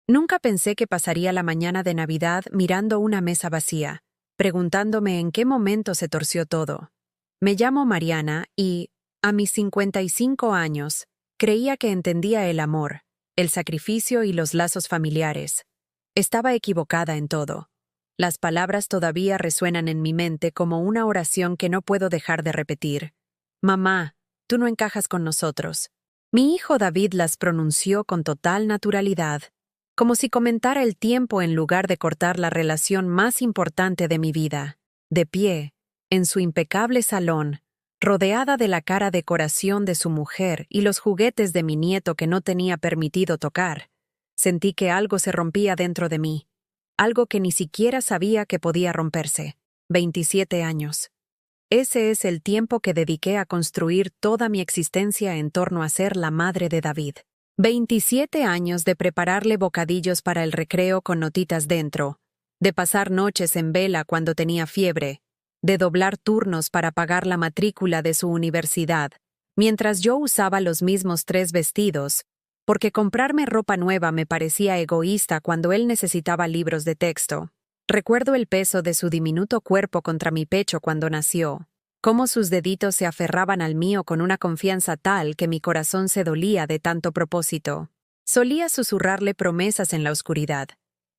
Nunca pensé que pasaría la mañana de Navidad mirando una mesa vacía, preguntándome en qué momento se torció todo. Me llamo Mariana y, a mis 55 años, creía que entendía el amor, el sacrificio y los lazos familiares. Estaba equivocada en todo. Las palabras todavía resuenan en mi mente como una oración que no puedo dejar de repetir. Mamá, tú no encajas con nosotros. Mi hijo David las pronunció con total naturalidad, como si comentara el tiempo en lugar de cortar la relación más importante de mi vida. De pie, en su impecable salón, rodeada de la cara decoración de su mujer y los juguetes de mi nieto que no tenía permitido tocar, sentí que algo se rompía dentro de mí, algo que ni siquiera sabía que podía romperse. 27 años. Ese es el tiempo que dediqué a construir toda mi existencia en torno a ser la madre de David. 27 años de prepararle bocadillos para el recreo con notitas dentro, de pasar noches en vela cuando tenía fiebre, de doblar turnos para pagar la matrícula de su universidad, mientras yo usaba los mismos 3 vestidos, porque comprarme ropa nueva me parecía egoísta cuando él necesitaba libros de texto. Recuerdo el peso de su diminuto cuerpo contra mi pecho cuando nació, cómo sus deditos se aferraban al mío con una confianza tal que mi corazón se dolía de tanto propósito. Solía susurrarle promesas en la oscuridad,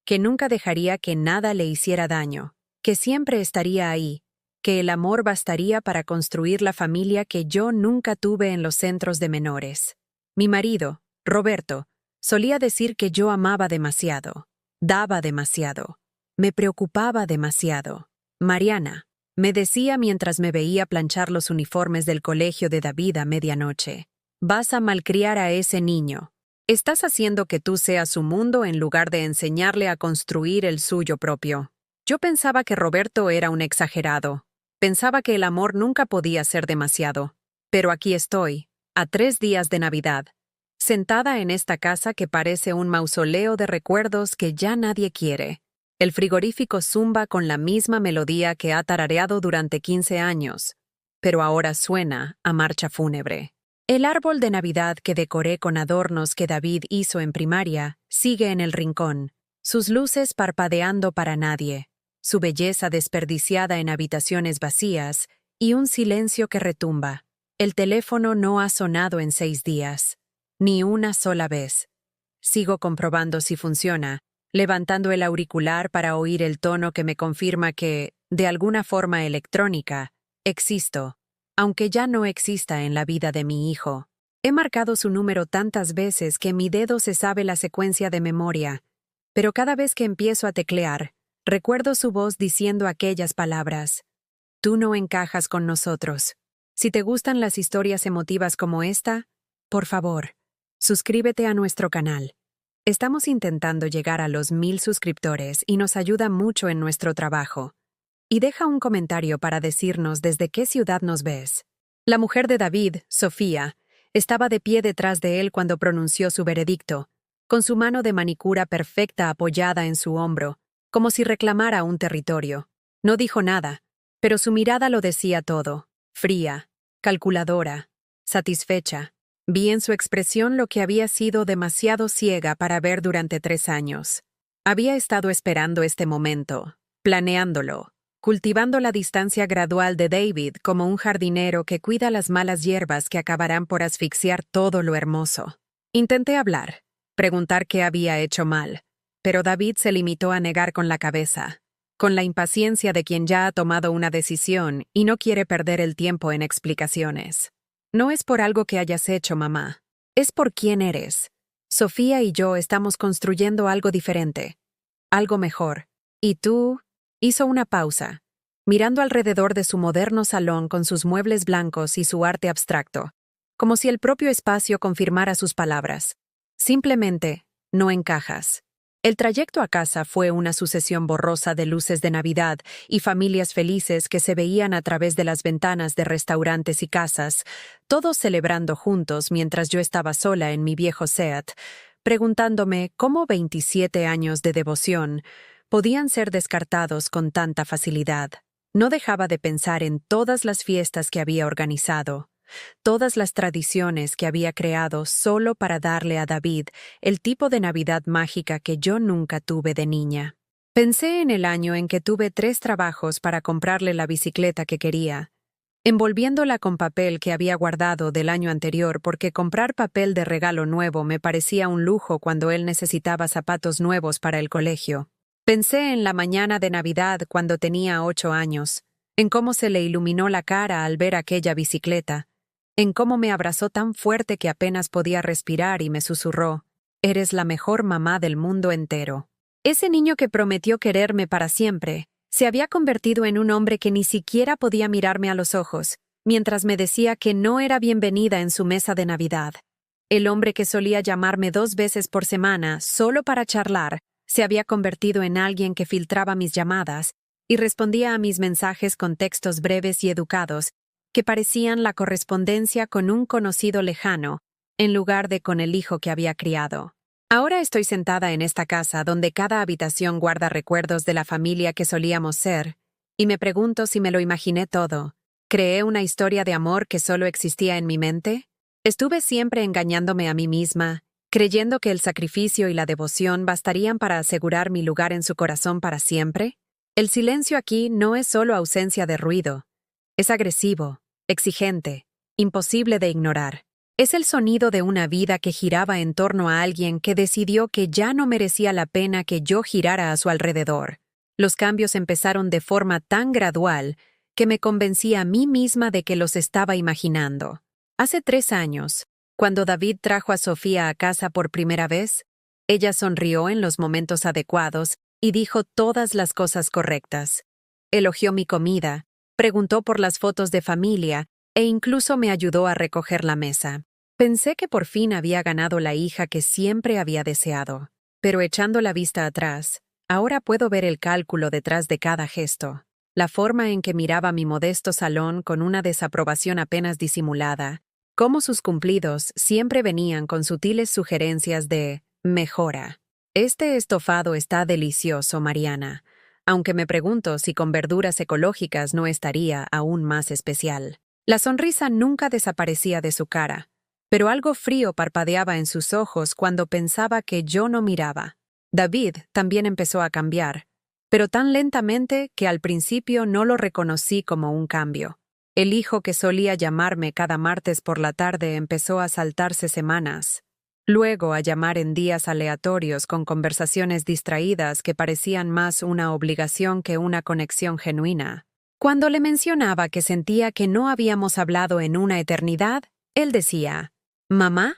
que nunca dejaría que nada le hiciera daño, que siempre estaría ahí, que el amor bastaría para construir la familia que yo nunca tuve en los centros de menores. Mi marido, Roberto, solía decir que yo amaba demasiado, daba demasiado, me preocupaba demasiado. Mariana, me decía mientras me veía planchar los uniformes del colegio de David a medianoche, vas a malcriar a ese niño. Estás haciendo que tú seas su mundo en lugar de enseñarle a construir el suyo propio. Yo pensaba que Roberto era un exagerado. Pensaba que el amor nunca podía ser demasiado. Pero aquí estoy, a 3 días de Navidad, sentada en esta casa que parece un mausoleo de recuerdos que ya nadie quiere. El frigorífico zumba con la misma melodía que ha tarareado durante 15 años, pero ahora suena a marcha fúnebre. El árbol de Navidad que decoré con adornos que David hizo en primaria sigue en el rincón, sus luces parpadeando para nadie, su belleza desperdiciada en habitaciones vacías y un silencio que retumba. El teléfono no ha sonado en 6 días, ni una sola vez. Sigo comprobando si funciona, levantando el auricular para oír el tono que me confirma que, de alguna forma electrónica, existo, aunque ya no exista en la vida de mi hijo. He marcado su número tantas veces que mi dedo se sabe la secuencia de memoria, pero cada vez que empiezo a teclear, recuerdo su voz diciendo aquellas palabras. Tú no encajas con nosotros. Si te gustan las historias emotivas como esta, por favor, suscríbete a nuestro canal. Estamos intentando llegar a los 1000 suscriptores y nos ayuda mucho en nuestro trabajo. Y deja un comentario para decirnos desde qué ciudad nos ves. La mujer de David, Sofía, estaba de pie detrás de él cuando pronunció su veredicto, con su mano de manicura perfecta apoyada en su hombro, como si reclamara un territorio. No dijo nada, pero su mirada lo decía todo, fría, calculadora, satisfecha. Vi en su expresión lo que había sido demasiado ciega para ver durante 3 años. Había estado esperando este momento, planeándolo, cultivando la distancia gradual de David como un jardinero que cuida las malas hierbas que acabarán por asfixiar todo lo hermoso. Intenté hablar, preguntar qué había hecho mal, pero David se limitó a negar con la cabeza, con la impaciencia de quien ya ha tomado una decisión y no quiere perder el tiempo en explicaciones. No es por algo que hayas hecho, mamá. Es por quién eres. Sofía y yo estamos construyendo algo diferente. Algo mejor. Y tú... Hizo una pausa, mirando alrededor de su moderno salón con sus muebles blancos y su arte abstracto, como si el propio espacio confirmara sus palabras. Simplemente, no encajas. El trayecto a casa fue una sucesión borrosa de luces de Navidad y familias felices que se veían a través de las ventanas de restaurantes y casas, todos celebrando juntos mientras yo estaba sola en mi viejo Seat, preguntándome cómo 27 años de devoción podían ser descartados con tanta facilidad. No dejaba de pensar en todas las fiestas que había organizado, todas las tradiciones que había creado solo para darle a David el tipo de Navidad mágica que yo nunca tuve de niña. Pensé en el año en que tuve 3 trabajos para comprarle la bicicleta que quería, envolviéndola con papel que había guardado del año anterior porque comprar papel de regalo nuevo me parecía un lujo cuando él necesitaba zapatos nuevos para el colegio. Pensé en la mañana de Navidad cuando tenía 8 años, en cómo se le iluminó la cara al ver aquella bicicleta, en cómo me abrazó tan fuerte que apenas podía respirar y me susurró: «Eres la mejor mamá del mundo entero». Ese niño que prometió quererme para siempre se había convertido en un hombre que ni siquiera podía mirarme a los ojos, mientras me decía que no era bienvenida en su mesa de Navidad. El hombre que solía llamarme 2 veces por semana solo para charlar se había convertido en alguien que filtraba mis llamadas y respondía a mis mensajes con textos breves y educados que parecían la correspondencia con un conocido lejano, en lugar de con el hijo que había criado. Ahora estoy sentada en esta casa donde cada habitación guarda recuerdos de la familia que solíamos ser, y me pregunto si me lo imaginé todo. ¿Creé una historia de amor que solo existía en mi mente? ¿Estuve siempre engañándome a mí misma, creyendo que el sacrificio y la devoción bastarían para asegurar mi lugar en su corazón para siempre? El silencio aquí no es solo ausencia de ruido. Es agresivo, exigente, imposible de ignorar. Es el sonido de una vida que giraba en torno a alguien que decidió que ya no merecía la pena que yo girara a su alrededor. Los cambios empezaron de forma tan gradual que me convencí a mí misma de que los estaba imaginando. Hace 3 años, cuando David trajo a Sofía a casa por primera vez, ella sonrió en los momentos adecuados y dijo todas las cosas correctas. Elogió mi comida, preguntó por las fotos de familia e incluso me ayudó a recoger la mesa. Pensé que por fin había ganado la hija que siempre había deseado, pero echando la vista atrás, ahora puedo ver el cálculo detrás de cada gesto, la forma en que miraba mi modesto salón con una desaprobación apenas disimulada, cómo sus cumplidos siempre venían con sutiles sugerencias de «mejora». Este estofado está delicioso, Mariana, aunque me pregunto si con verduras ecológicas no estaría aún más especial. La sonrisa nunca desaparecía de su cara, pero algo frío parpadeaba en sus ojos cuando pensaba que yo no miraba. David también empezó a cambiar, pero tan lentamente que al principio no lo reconocí como un cambio. El hijo que solía llamarme cada martes por la tarde empezó a saltarse semanas, luego a llamar en días aleatorios con conversaciones distraídas que parecían más una obligación que una conexión genuina. Cuando le mencionaba que sentía que no habíamos hablado en una eternidad, él decía: «Mamá,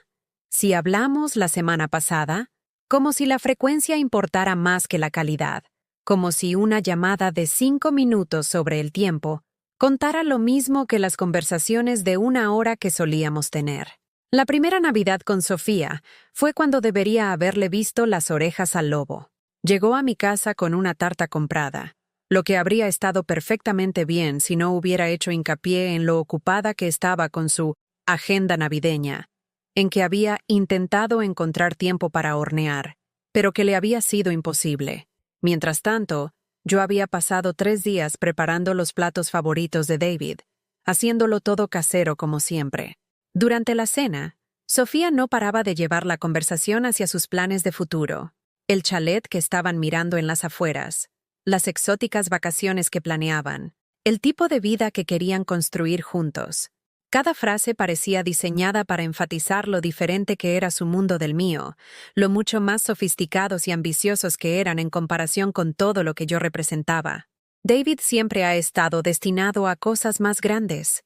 si hablamos la semana pasada», como si la frecuencia importara más que la calidad, como si una llamada de 5 minutos sobre el tiempo contara lo mismo que las conversaciones de 1 hora que solíamos tener. La primera Navidad con Sofía fue cuando debería haberle visto las orejas al lobo. Llegó a mi casa con una tarta comprada, lo que habría estado perfectamente bien si no hubiera hecho hincapié en lo ocupada que estaba con su agenda navideña, en que había intentado encontrar tiempo para hornear, pero que le había sido imposible. Mientras tanto, yo había pasado 3 días preparando los platos favoritos de David, haciéndolo todo casero como siempre. Durante la cena, Sofía no paraba de llevar la conversación hacia sus planes de futuro, el chalet que estaban mirando en las afueras, las exóticas vacaciones que planeaban, el tipo de vida que querían construir juntos. Cada frase parecía diseñada para enfatizar lo diferente que era su mundo del mío, lo mucho más sofisticados y ambiciosos que eran en comparación con todo lo que yo representaba. David siempre ha estado destinado a cosas más grandes,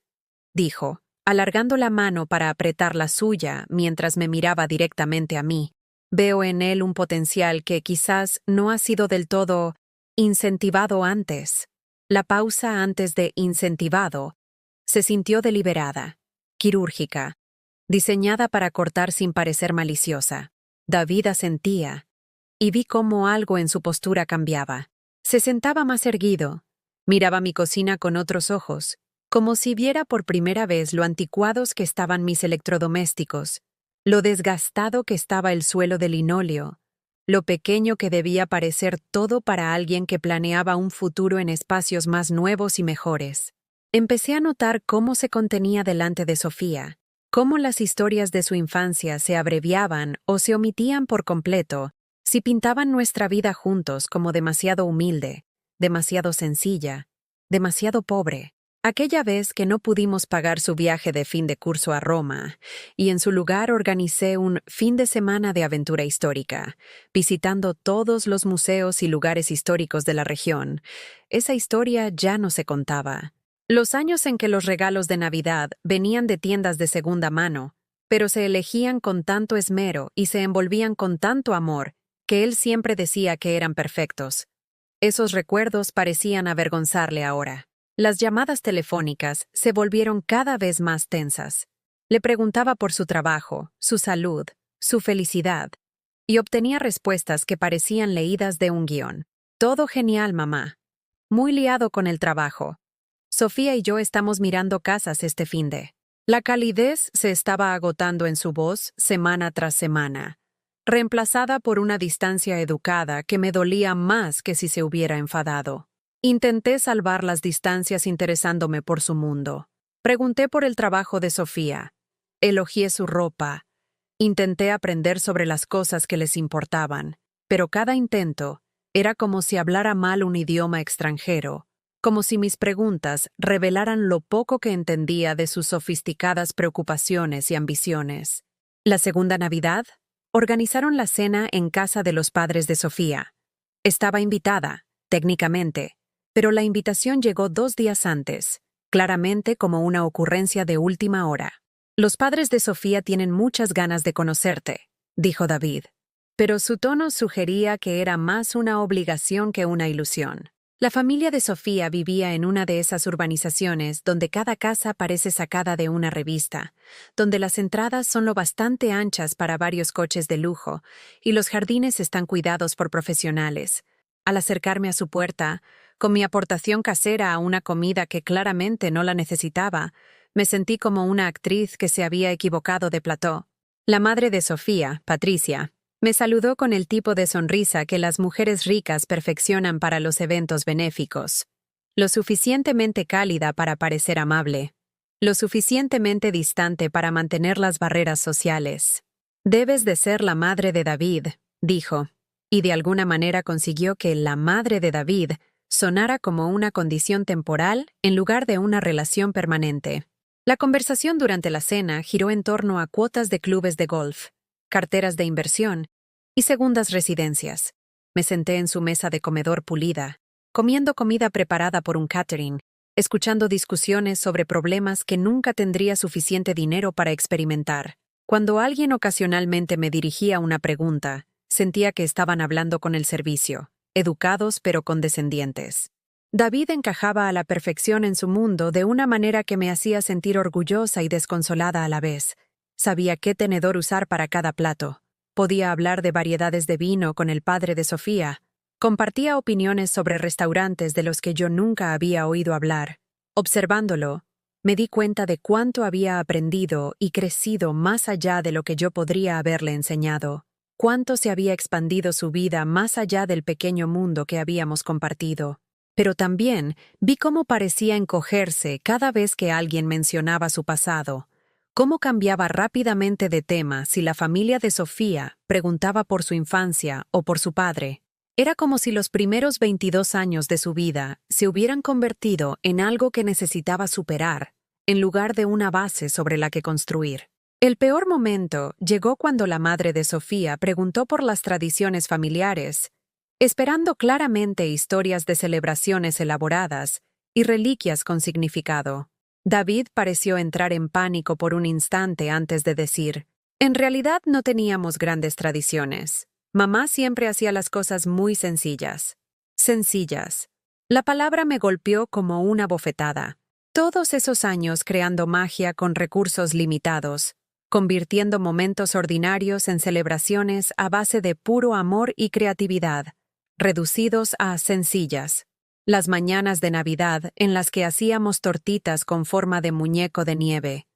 dijo, alargando la mano para apretar la suya mientras me miraba directamente a mí. Veo en él un potencial que quizás no ha sido del todo incentivado antes. La pausa antes de incentivado se sintió deliberada, quirúrgica, diseñada para cortar sin parecer maliciosa. David asentía, y vi cómo algo en su postura cambiaba. Se sentaba más erguido, miraba mi cocina con otros ojos, como si viera por primera vez lo anticuados que estaban mis electrodomésticos, lo desgastado que estaba el suelo de linóleo, lo pequeño que debía parecer todo para alguien que planeaba un futuro en espacios más nuevos y mejores. Empecé a notar cómo se contenía delante de Sofía, cómo las historias de su infancia se abreviaban o se omitían por completo si pintaban nuestra vida juntos como demasiado humilde, demasiado sencilla, demasiado pobre. Aquella vez que no pudimos pagar su viaje de fin de curso a Roma, y en su lugar organicé un fin de semana de aventura histórica, visitando todos los museos y lugares históricos de la región, esa historia ya no se contaba. Los años en que los regalos de Navidad venían de tiendas de segunda mano, pero se elegían con tanto esmero y se envolvían con tanto amor, que él siempre decía que eran perfectos. Esos recuerdos parecían avergonzarle ahora. Las llamadas telefónicas se volvieron cada vez más tensas. Le preguntaba por su trabajo, su salud, su felicidad, y obtenía respuestas que parecían leídas de un guión. Todo genial, mamá. Muy liado con el trabajo. Sofía y yo estamos mirando casas este finde. La calidez se estaba agotando en su voz semana tras semana, reemplazada por una distancia educada que me dolía más que si se hubiera enfadado. Intenté salvar las distancias interesándome por su mundo. Pregunté por el trabajo de Sofía. Elogié su ropa. Intenté aprender sobre las cosas que les importaban, pero cada intento era como si hablara mal un idioma extranjero, como si mis preguntas revelaran lo poco que entendía de sus sofisticadas preocupaciones y ambiciones. La segunda Navidad, organizaron la cena en casa de los padres de Sofía. Estaba invitada, técnicamente, pero la invitación llegó 2 días antes, claramente como una ocurrencia de última hora. Los padres de Sofía tienen muchas ganas de conocerte, dijo David, pero su tono sugería que era más una obligación que una ilusión. La familia de Sofía vivía en una de esas urbanizaciones donde cada casa parece sacada de una revista, donde las entradas son lo bastante anchas para varios coches de lujo y los jardines están cuidados por profesionales. Al acercarme a su puerta, con mi aportación casera a una comida que claramente no la necesitaba, me sentí como una actriz que se había equivocado de plató. La madre de Sofía, Patricia, me saludó con el tipo de sonrisa que las mujeres ricas perfeccionan para los eventos benéficos. Lo suficientemente cálida para parecer amable. Lo suficientemente distante para mantener las barreras sociales. Debes de ser la madre de David, dijo, y de alguna manera consiguió que la madre de David sonara como una condición temporal en lugar de una relación permanente. La conversación durante la cena giró en torno a cuotas de clubes de golf, carteras de inversión y segundas residencias. Me senté en su mesa de comedor pulida, comiendo comida preparada por un catering, escuchando discusiones sobre problemas que nunca tendría suficiente dinero para experimentar. Cuando alguien ocasionalmente me dirigía una pregunta, sentía que estaban hablando con el servicio, educados pero condescendientes. David encajaba a la perfección en su mundo de una manera que me hacía sentir orgullosa y desconsolada a la vez. Sabía qué tenedor usar para cada plato. Podía hablar de variedades de vino con el padre de Sofía. Compartía opiniones sobre restaurantes de los que yo nunca había oído hablar. Observándolo, me di cuenta de cuánto había aprendido y crecido más allá de lo que yo podría haberle enseñado. Cuánto se había expandido su vida más allá del pequeño mundo que habíamos compartido. Pero también vi cómo parecía encogerse cada vez que alguien mencionaba su pasado. Cómo cambiaba rápidamente de tema si la familia de Sofía preguntaba por su infancia o por su padre. Era como si los primeros 22 años de su vida se hubieran convertido en algo que necesitaba superar, en lugar de una base sobre la que construir. El peor momento llegó cuando la madre de Sofía preguntó por las tradiciones familiares, esperando claramente historias de celebraciones elaboradas y reliquias con significado. David pareció entrar en pánico por un instante antes de decir, en realidad no teníamos grandes tradiciones. Mamá siempre hacía las cosas muy sencillas. Sencillas. La palabra me golpeó como una bofetada. Todos esos años creando magia con recursos limitados, convirtiendo momentos ordinarios en celebraciones a base de puro amor y creatividad, reducidos a sencillas. Las mañanas de Navidad en las que hacíamos tortitas con forma de muñeco de nieve.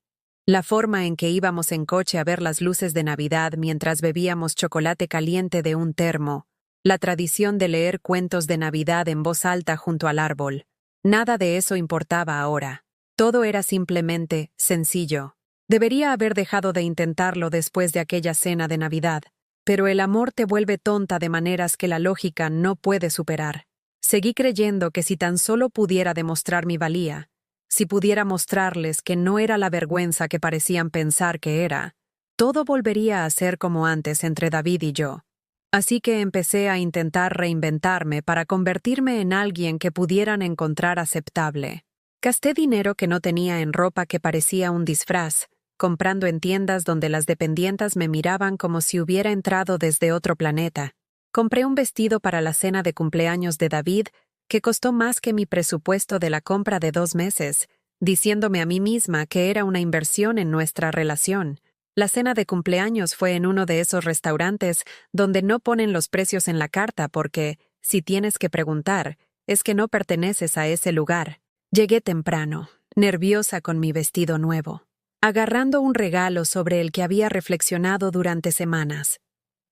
La forma en que íbamos en coche a ver las luces de Navidad mientras bebíamos chocolate caliente de un termo. La tradición de leer cuentos de Navidad en voz alta junto al árbol. Nada de eso importaba ahora. Todo era simplemente sencillo. Debería haber dejado de intentarlo después de aquella cena de Navidad, pero el amor te vuelve tonta de maneras que la lógica no puede superar. Seguí creyendo que si tan solo pudiera demostrar mi valía, si pudiera mostrarles que no era la vergüenza que parecían pensar que era, todo volvería a ser como antes entre David y yo. Así que empecé a intentar reinventarme para convertirme en alguien que pudieran encontrar aceptable. Gasté dinero que no tenía en ropa que parecía un disfraz, comprando en tiendas donde las dependientas me miraban como si hubiera entrado desde otro planeta. Compré un vestido para la cena de cumpleaños de David que costó más que mi presupuesto de la compra de 2 meses, diciéndome a mí misma que era una inversión en nuestra relación. La cena de cumpleaños fue en uno de esos restaurantes donde no ponen los precios en la carta porque, si tienes que preguntar, es que no perteneces a ese lugar. Llegué temprano, nerviosa con mi vestido nuevo, agarrando un regalo sobre el que había reflexionado durante semanas.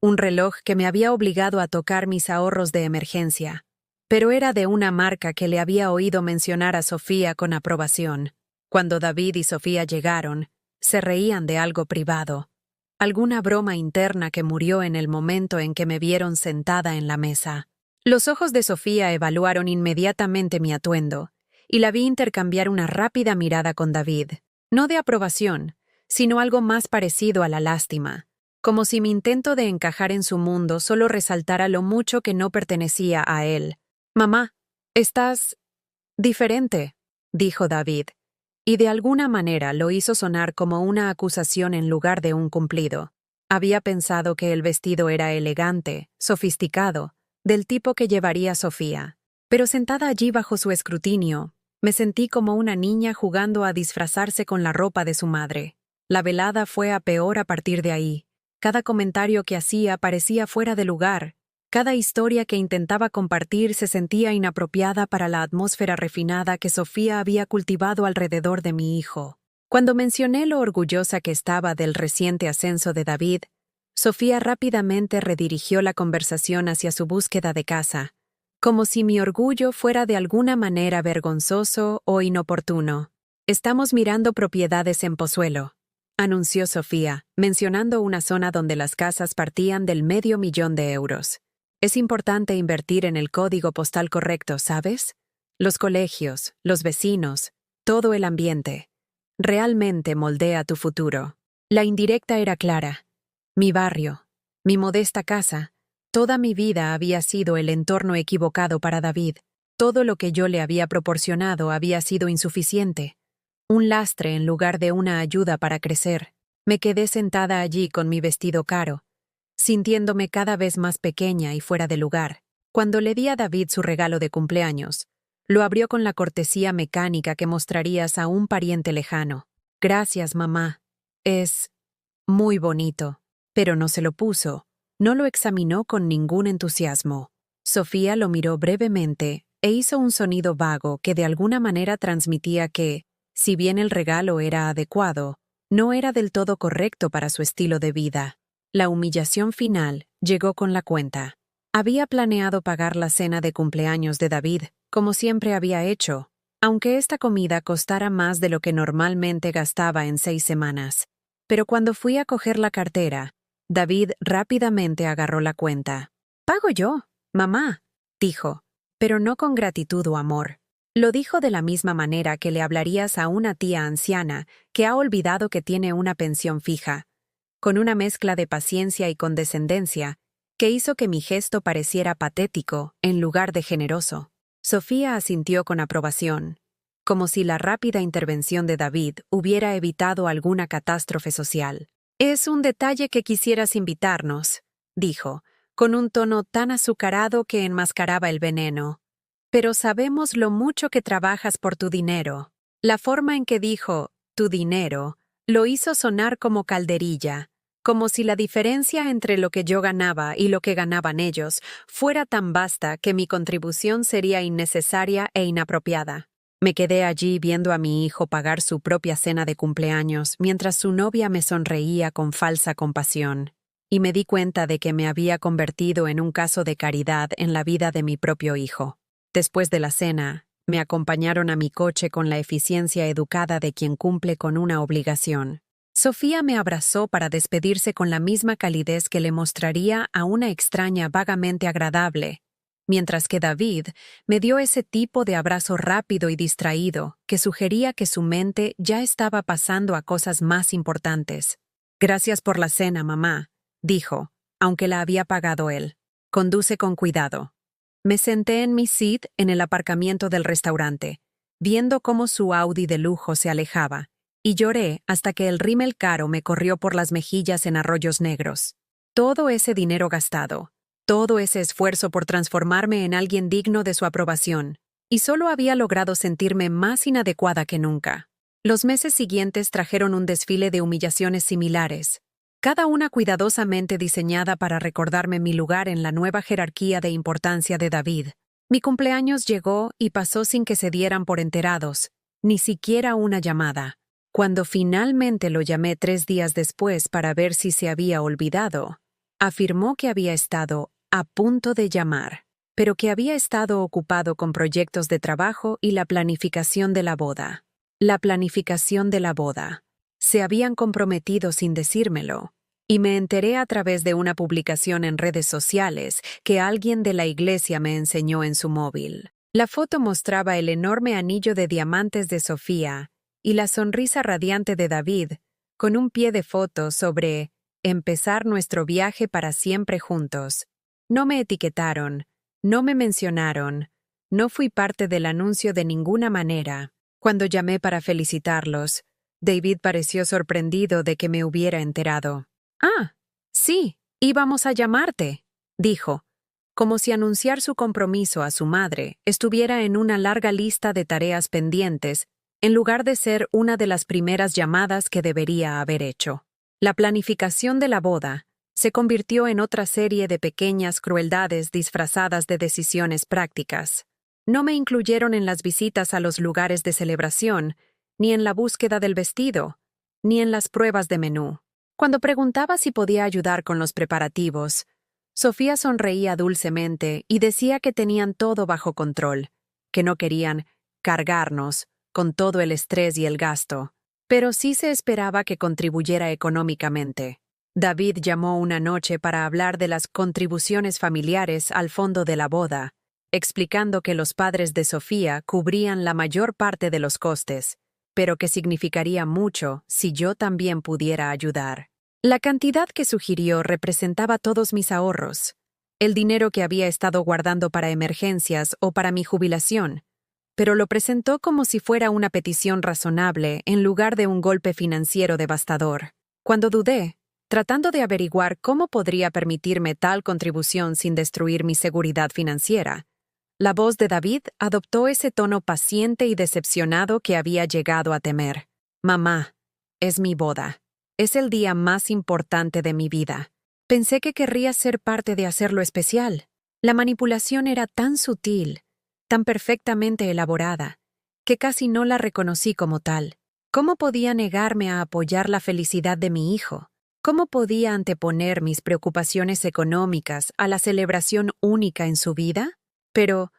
Un reloj que me había obligado a tocar mis ahorros de emergencia, pero era de una marca que le había oído mencionar a Sofía con aprobación. Cuando David y Sofía llegaron, se reían de algo privado, alguna broma interna que murió en el momento en que me vieron sentada en la mesa. Los ojos de Sofía evaluaron inmediatamente mi atuendo, y la vi intercambiar una rápida mirada con David. No de aprobación, sino algo más parecido a la lástima, como si mi intento de encajar en su mundo solo resaltara lo mucho que no pertenecía a él. «Mamá, estás diferente», dijo David, y de alguna manera lo hizo sonar como una acusación en lugar de un cumplido. Había pensado que el vestido era elegante, sofisticado, del tipo que llevaría Sofía, pero sentada allí bajo su escrutinio, me sentí como una niña jugando a disfrazarse con la ropa de su madre. La velada fue a peor a partir de ahí. Cada comentario que hacía parecía fuera de lugar. Cada historia que intentaba compartir se sentía inapropiada para la atmósfera refinada que Sofía había cultivado alrededor de mi hijo. Cuando mencioné lo orgullosa que estaba del reciente ascenso de David, Sofía rápidamente redirigió la conversación hacia su búsqueda de casa, como si mi orgullo fuera de alguna manera vergonzoso o inoportuno. «Estamos mirando propiedades en Pozuelo», anunció Sofía, mencionando una zona donde las casas partían del $500,000. «Es importante invertir en el código postal correcto, ¿sabes? Los colegios, los vecinos, todo el ambiente. Realmente moldea tu futuro». La indirecta era clara. Mi barrio, mi modesta casa, toda mi vida había sido el entorno equivocado para David. Todo lo que yo le había proporcionado había sido insuficiente. Un lastre en lugar de una ayuda para crecer. Me quedé sentada allí con mi vestido caro, sintiéndome cada vez más pequeña y fuera de lugar. Cuando le di a David su regalo de cumpleaños, lo abrió con la cortesía mecánica que mostrarías a un pariente lejano. «Gracias, mamá. Es muy bonito». Pero no se lo puso. No lo examinó con ningún entusiasmo. Sofía lo miró brevemente e hizo un sonido vago que de alguna manera transmitía que, si bien el regalo era adecuado, no era del todo correcto para su estilo de vida. La humillación final llegó con la cuenta. Había planeado pagar la cena de cumpleaños de David, como siempre había hecho, aunque esta comida costara más de lo que normalmente gastaba en 6 semanas. Pero cuando fui a coger la cartera, David rápidamente agarró la cuenta. «Pago yo, mamá», dijo, pero no con gratitud o amor. Lo dijo de la misma manera que le hablarías a una tía anciana que ha olvidado que tiene una pensión fija, con una mezcla de paciencia y condescendencia que hizo que mi gesto pareciera patético en lugar de generoso. Sofía asintió con aprobación, como si la rápida intervención de David hubiera evitado alguna catástrofe social. «Es un detalle que quisieras invitarnos», dijo, con un tono tan azucarado que enmascaraba el veneno. «Pero sabemos lo mucho que trabajas por tu dinero». La forma en que dijo «tu dinero» lo hizo sonar como calderilla, como si la diferencia entre lo que yo ganaba y lo que ganaban ellos fuera tan vasta que mi contribución sería innecesaria e inapropiada. Me quedé allí viendo a mi hijo pagar su propia cena de cumpleaños mientras su novia me sonreía con falsa compasión, y me di cuenta de que me había convertido en un caso de caridad en la vida de mi propio hijo. Después de la cena, Me acompañaron a mi coche con la eficiencia educada de quien cumple con una obligación. Sofía me abrazó para despedirse con la misma calidez que le mostraría a una extraña vagamente agradable, mientras que David me dio ese tipo de abrazo rápido y distraído que sugería que su mente ya estaba pasando a cosas más importantes. «Gracias por la cena, mamá», dijo, aunque la había pagado él. «Conduce con cuidado». Me senté en mi seat en el aparcamiento del restaurante, viendo cómo su Audi de lujo se alejaba, y lloré hasta que el rímel caro me corrió por las mejillas en arroyos negros. Todo ese dinero gastado, todo ese esfuerzo por transformarme en alguien digno de su aprobación, y solo había logrado sentirme más inadecuada que nunca. Los meses siguientes trajeron un desfile de humillaciones similares, cada una cuidadosamente diseñada para recordarme mi lugar en la nueva jerarquía de importancia de David. Mi cumpleaños llegó y pasó sin que se dieran por enterados, ni siquiera una llamada. Cuando finalmente lo llamé 3 días después para ver si se había olvidado, afirmó que había estado a punto de llamar, pero que había estado ocupado con proyectos de trabajo y la planificación de la boda. La planificación de la boda. Se habían comprometido sin decírmelo, y me enteré a través de una publicación en redes sociales que alguien de la iglesia me enseñó en su móvil. La foto mostraba el enorme anillo de diamantes de Sofía y la sonrisa radiante de David, con un pie de foto sobre «Empezar nuestro viaje para siempre juntos». No me etiquetaron, no me mencionaron, no fui parte del anuncio de ninguna manera. Cuando llamé para felicitarlos, David pareció sorprendido de que me hubiera enterado. «Ah, sí, íbamos a llamarte», dijo, como si anunciar su compromiso a su madre estuviera en una larga lista de tareas pendientes, en lugar de ser una de las primeras llamadas que debería haber hecho. La planificación de la boda se convirtió en otra serie de pequeñas crueldades disfrazadas de decisiones prácticas. No me incluyeron en las visitas a los lugares de celebración, ni en la búsqueda del vestido, ni en las pruebas de menú. Cuando preguntaba si podía ayudar con los preparativos, Sofía sonreía dulcemente y decía que tenían todo bajo control, que no querían cargarnos con todo el estrés y el gasto, pero sí se esperaba que contribuyera económicamente. David llamó una noche para hablar de las contribuciones familiares al fondo de la boda, explicando que los padres de Sofía cubrían la mayor parte de los costes, pero que significaría mucho si yo también pudiera ayudar. La cantidad que sugirió representaba todos mis ahorros, el dinero que había estado guardando para emergencias o para mi jubilación, pero lo presentó como si fuera una petición razonable en lugar de un golpe financiero devastador. Cuando dudé, tratando de averiguar cómo podría permitirme tal contribución sin destruir mi seguridad financiera, la voz de David adoptó ese tono paciente y decepcionado que había llegado a temer. «Mamá, es mi boda. Es el día más importante de mi vida. Pensé que querrías ser parte de hacerlo especial». La manipulación era tan sutil, tan perfectamente elaborada, que casi no la reconocí como tal. ¿Cómo podía negarme a apoyar la felicidad de mi hijo? ¿Cómo podía anteponer mis preocupaciones económicas a la celebración única en su vida? Pero,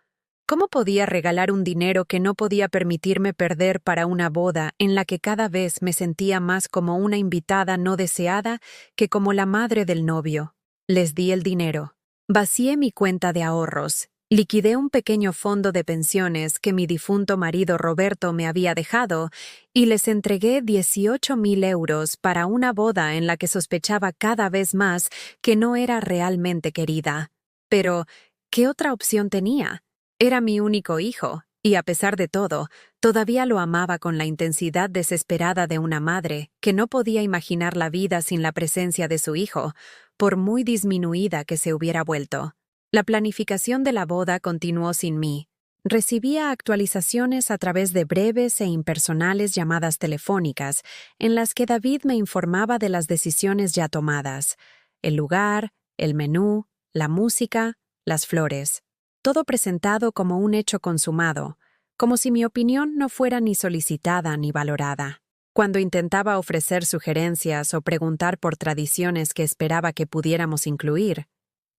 ¿cómo podía regalar un dinero que no podía permitirme perder para una boda en la que cada vez me sentía más como una invitada no deseada que como la madre del novio? Les di el dinero. Vacié mi cuenta de ahorros. Liquidé un pequeño fondo de pensiones que mi difunto marido Roberto me había dejado y les entregué 18,000 euros para una boda en la que sospechaba cada vez más que no era realmente querida. Pero, ¿qué otra opción tenía? Era mi único hijo, y a pesar de todo, todavía lo amaba con la intensidad desesperada de una madre que no podía imaginar la vida sin la presencia de su hijo, por muy disminuida que se hubiera vuelto. La planificación de la boda continuó sin mí. Recibía actualizaciones a través de breves e impersonales llamadas telefónicas en las que David me informaba de las decisiones ya tomadas: el lugar, el menú, la música, las flores. Todo presentado como un hecho consumado, como si mi opinión no fuera ni solicitada ni valorada. Cuando intentaba ofrecer sugerencias o preguntar por tradiciones que esperaba que pudiéramos incluir,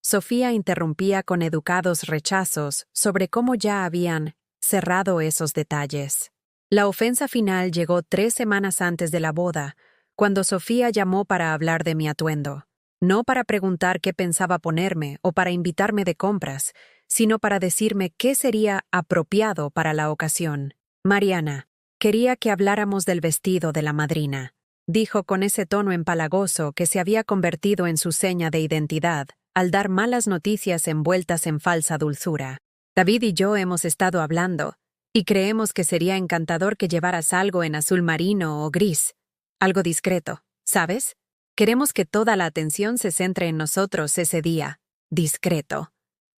Sofía interrumpía con educados rechazos sobre cómo ya habían cerrado esos detalles. La ofensa final llegó 3 semanas antes de la boda, cuando Sofía llamó para hablar de mi atuendo. No para preguntar qué pensaba ponerme o para invitarme de compras, sino para decirme qué sería apropiado para la ocasión. Mariana, quería que habláramos del vestido de la madrina, dijo con ese tono empalagoso que se había convertido en su seña de identidad al dar malas noticias envueltas en falsa dulzura. David y yo hemos estado hablando, y creemos que sería encantador que llevaras algo en azul marino o gris. Algo discreto, ¿sabes? Queremos que toda la atención se centre en nosotros ese día. Discreto.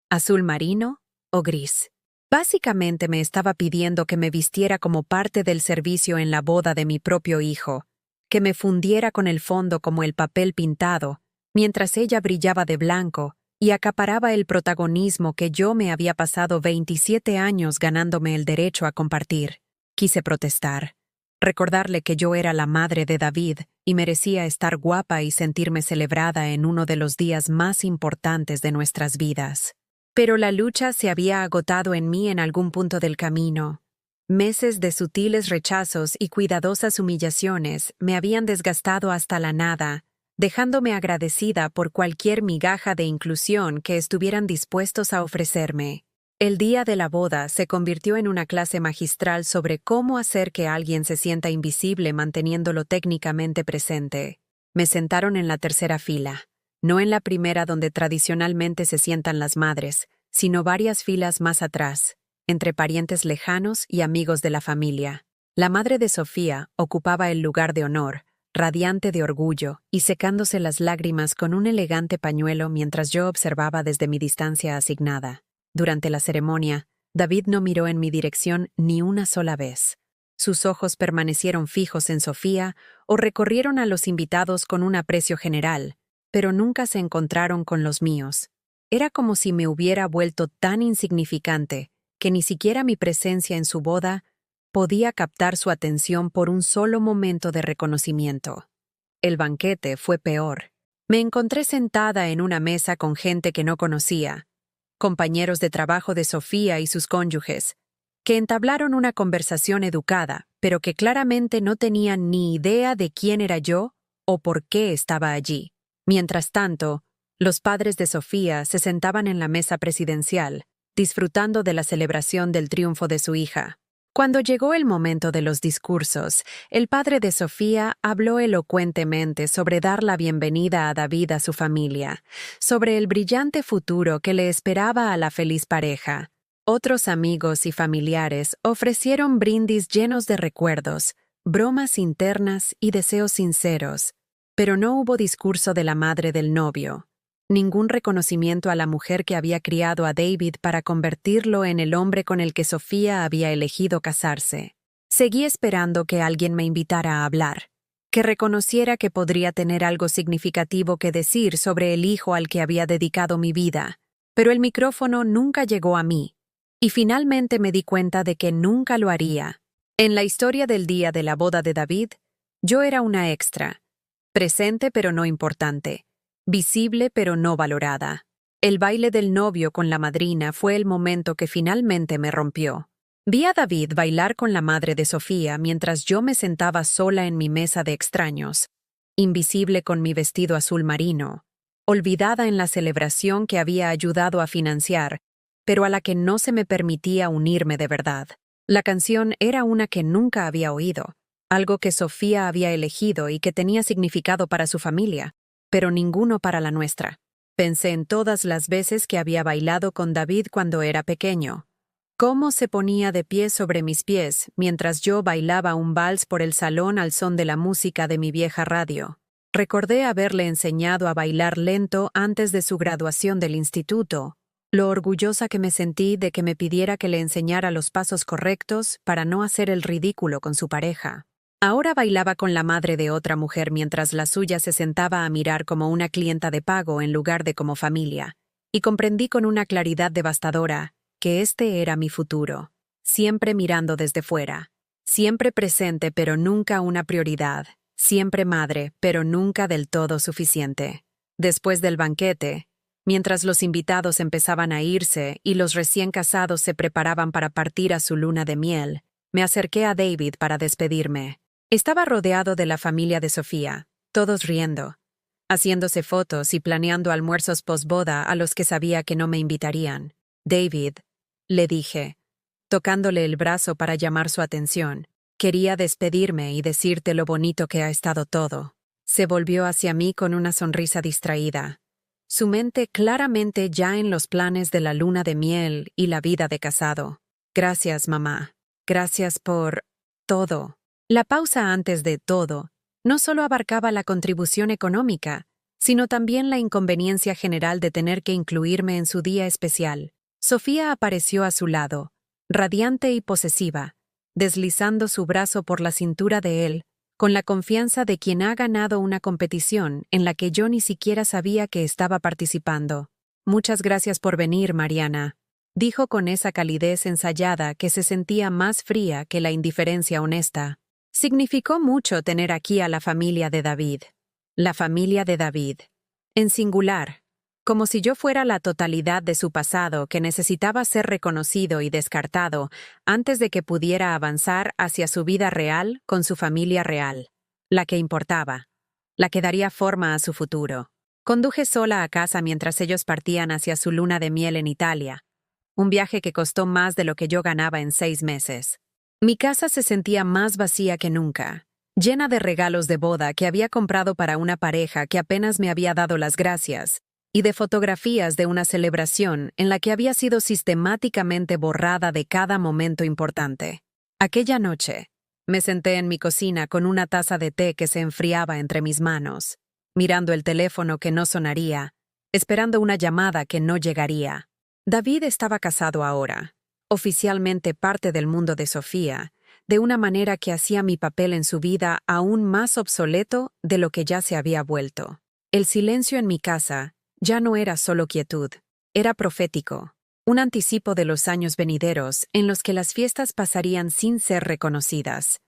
¿Azul marino o gris? Básicamente me estaba pidiendo que me vistiera como parte del servicio en la boda de mi propio hijo, que me fundiera con el fondo como el papel pintado, mientras ella brillaba de blanco y acaparaba el protagonismo que yo me había pasado 27 años ganándome el derecho a compartir. Quise protestar, recordarle que yo era la madre de David y merecía estar guapa y sentirme celebrada en uno de los días más importantes de nuestras vidas. Pero la lucha se había agotado en mí en algún punto del camino. Meses de sutiles rechazos y cuidadosas humillaciones me habían desgastado hasta la nada, dejándome agradecida por cualquier migaja de inclusión que estuvieran dispuestos a ofrecerme. El día de la boda se convirtió en una clase magistral sobre cómo hacer que alguien se sienta invisible manteniéndolo técnicamente presente. Me sentaron en la tercera fila, no en la primera donde tradicionalmente se sientan las madres, sino varias filas más atrás, entre parientes lejanos y amigos de la familia. La madre de Sofía ocupaba el lugar de honor, radiante de orgullo y secándose las lágrimas con un elegante pañuelo mientras yo observaba desde mi distancia asignada. Durante la ceremonia, David no miró en mi dirección ni una sola vez. Sus ojos permanecieron fijos en Sofía o recorrieron a los invitados con un aprecio general, pero nunca se encontraron con los míos. Era como si me hubiera vuelto tan insignificante que ni siquiera mi presencia en su boda podía captar su atención por un solo momento de reconocimiento. El banquete fue peor. Me encontré sentada en una mesa con gente que no conocía, compañeros de trabajo de Sofía y sus cónyuges, que entablaron una conversación educada, pero que claramente no tenían ni idea de quién era yo o por qué estaba allí. Mientras tanto, los padres de Sofía se sentaban en la mesa presidencial, disfrutando de la celebración del triunfo de su hija. Cuando llegó el momento de los discursos, el padre de Sofía habló elocuentemente sobre dar la bienvenida a David a su familia, sobre el brillante futuro que le esperaba a la feliz pareja. Otros amigos y familiares ofrecieron brindis llenos de recuerdos, bromas internas y deseos sinceros, pero no hubo discurso de la madre del novio. Ningún reconocimiento a la mujer que había criado a David para convertirlo en el hombre con el que Sofía había elegido casarse. Seguí esperando que alguien me invitara a hablar, que reconociera que podría tener algo significativo que decir sobre el hijo al que había dedicado mi vida, pero el micrófono nunca llegó a mí, y finalmente me di cuenta de que nunca lo haría. En la historia del día de la boda de David, yo era una extra, presente pero no importante, visible pero no valorada. El baile del novio con la madrina fue el momento que finalmente me rompió. Vi a David bailar con la madre de Sofía mientras yo me sentaba sola en mi mesa de extraños, invisible con mi vestido azul marino, olvidada en la celebración que había ayudado a financiar, pero a la que no se me permitía unirme de verdad. La canción era una que nunca había oído, algo que Sofía había elegido y que tenía significado para su familia, pero ninguno para la nuestra. Pensé en todas las veces que había bailado con David cuando era pequeño. Cómo se ponía de pie sobre mis pies mientras yo bailaba un vals por el salón al son de la música de mi vieja radio. Recordé haberle enseñado a bailar lento antes de su graduación del instituto, lo orgullosa que me sentí de que me pidiera que le enseñara los pasos correctos para no hacer el ridículo con su pareja. Ahora bailaba con la madre de otra mujer mientras la suya se sentaba a mirar como una clienta de pago en lugar de como familia, y comprendí con una claridad devastadora que este era mi futuro, siempre mirando desde fuera, siempre presente pero nunca una prioridad, siempre madre pero nunca del todo suficiente. Después del banquete, Mientras los invitados empezaban a irse y los recién casados se preparaban para partir a su luna de miel, me acerqué a David para despedirme. Estaba rodeado de la familia de Sofía, todos riendo, haciéndose fotos y planeando almuerzos posboda a los que sabía que no me invitarían. David, le dije, tocándole el brazo para llamar su atención, quería despedirme y decirte lo bonito que ha estado todo. Se volvió hacia mí con una sonrisa distraída, su mente claramente ya en los planes de la luna de miel y la vida de casado. Gracias, mamá. Gracias por todo. La pausa antes de todo no solo abarcaba la contribución económica, sino también la inconveniencia general de tener que incluirme en su día especial. Sofía apareció a su lado, radiante y posesiva, deslizando su brazo por la cintura de él, con la confianza de quien ha ganado una competición en la que yo ni siquiera sabía que estaba participando. Muchas gracias por venir, Mariana, dijo con esa calidez ensayada que se sentía más fría que la indiferencia honesta. Significó mucho tener aquí a la familia de David. La familia de David. En singular. Como si yo fuera la totalidad de su pasado que necesitaba ser reconocido y descartado antes de que pudiera avanzar hacia su vida real con su familia real, la que importaba, la que daría forma a su futuro. Conduje sola a casa mientras ellos partían hacia su luna de miel en Italia, un viaje que costó más de lo que yo ganaba en 6 meses. Mi casa se sentía más vacía que nunca, llena de regalos de boda que había comprado para una pareja que apenas me había dado las gracias, y de fotografías de una celebración en la que había sido sistemáticamente borrada de cada momento importante. Aquella noche, me senté en mi cocina con una taza de té que se enfriaba entre mis manos, mirando el teléfono que no sonaría, esperando una llamada que no llegaría. David estaba casado ahora, oficialmente parte del mundo de Sofía, de una manera que hacía mi papel en su vida aún más obsoleto de lo que ya se había vuelto. El silencio en mi casa ya no era solo quietud, era profético, un anticipo de los años venideros en los que las fiestas pasarían sin ser reconocidas.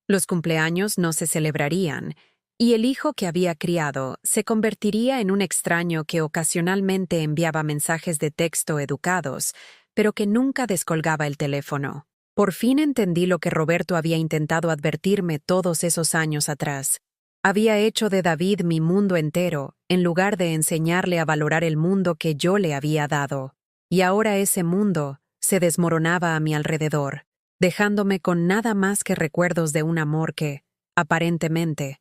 Los cumpleaños no se celebrarían, y el hijo que había criado se convertiría en un extraño que ocasionalmente enviaba mensajes de texto educados, pero que nunca descolgaba el teléfono. Por fin entendí lo que Roberto había intentado advertirme todos esos años atrás. Había hecho de David mi mundo entero, en lugar de enseñarle a valorar el mundo que yo le había dado. Y ahora ese mundo se desmoronaba a mi alrededor, dejándome con nada más que recuerdos de un amor que, aparentemente,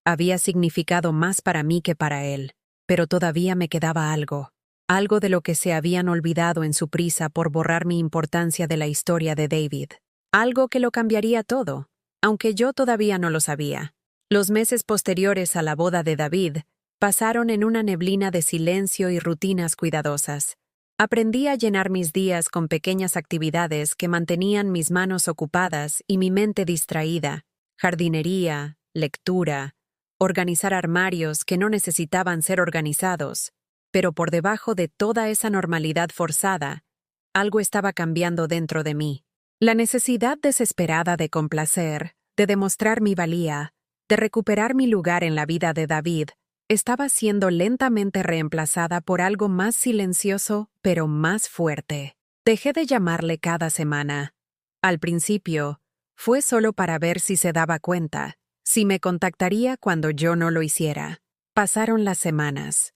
había significado más para mí que para él. Pero todavía me quedaba algo de lo que se habían olvidado en su prisa por borrar mi importancia de la historia de David. Algo que lo cambiaría todo, aunque yo todavía no lo sabía. Los meses posteriores a la boda de David pasaron en una neblina de silencio y rutinas cuidadosas. Aprendí a llenar mis días con pequeñas actividades que mantenían mis manos ocupadas y mi mente distraída: jardinería, lectura, organizar armarios que no necesitaban ser organizados. Pero por debajo de toda esa normalidad forzada, algo estaba cambiando dentro de mí. La necesidad desesperada de complacer, de demostrar mi valía, de recuperar mi lugar en la vida de David, estaba siendo lentamente reemplazada por algo más silencioso, pero más fuerte. Dejé de llamarle cada semana. Al principio, fue solo para ver si se daba cuenta, si me contactaría cuando yo no lo hiciera. Pasaron las semanas.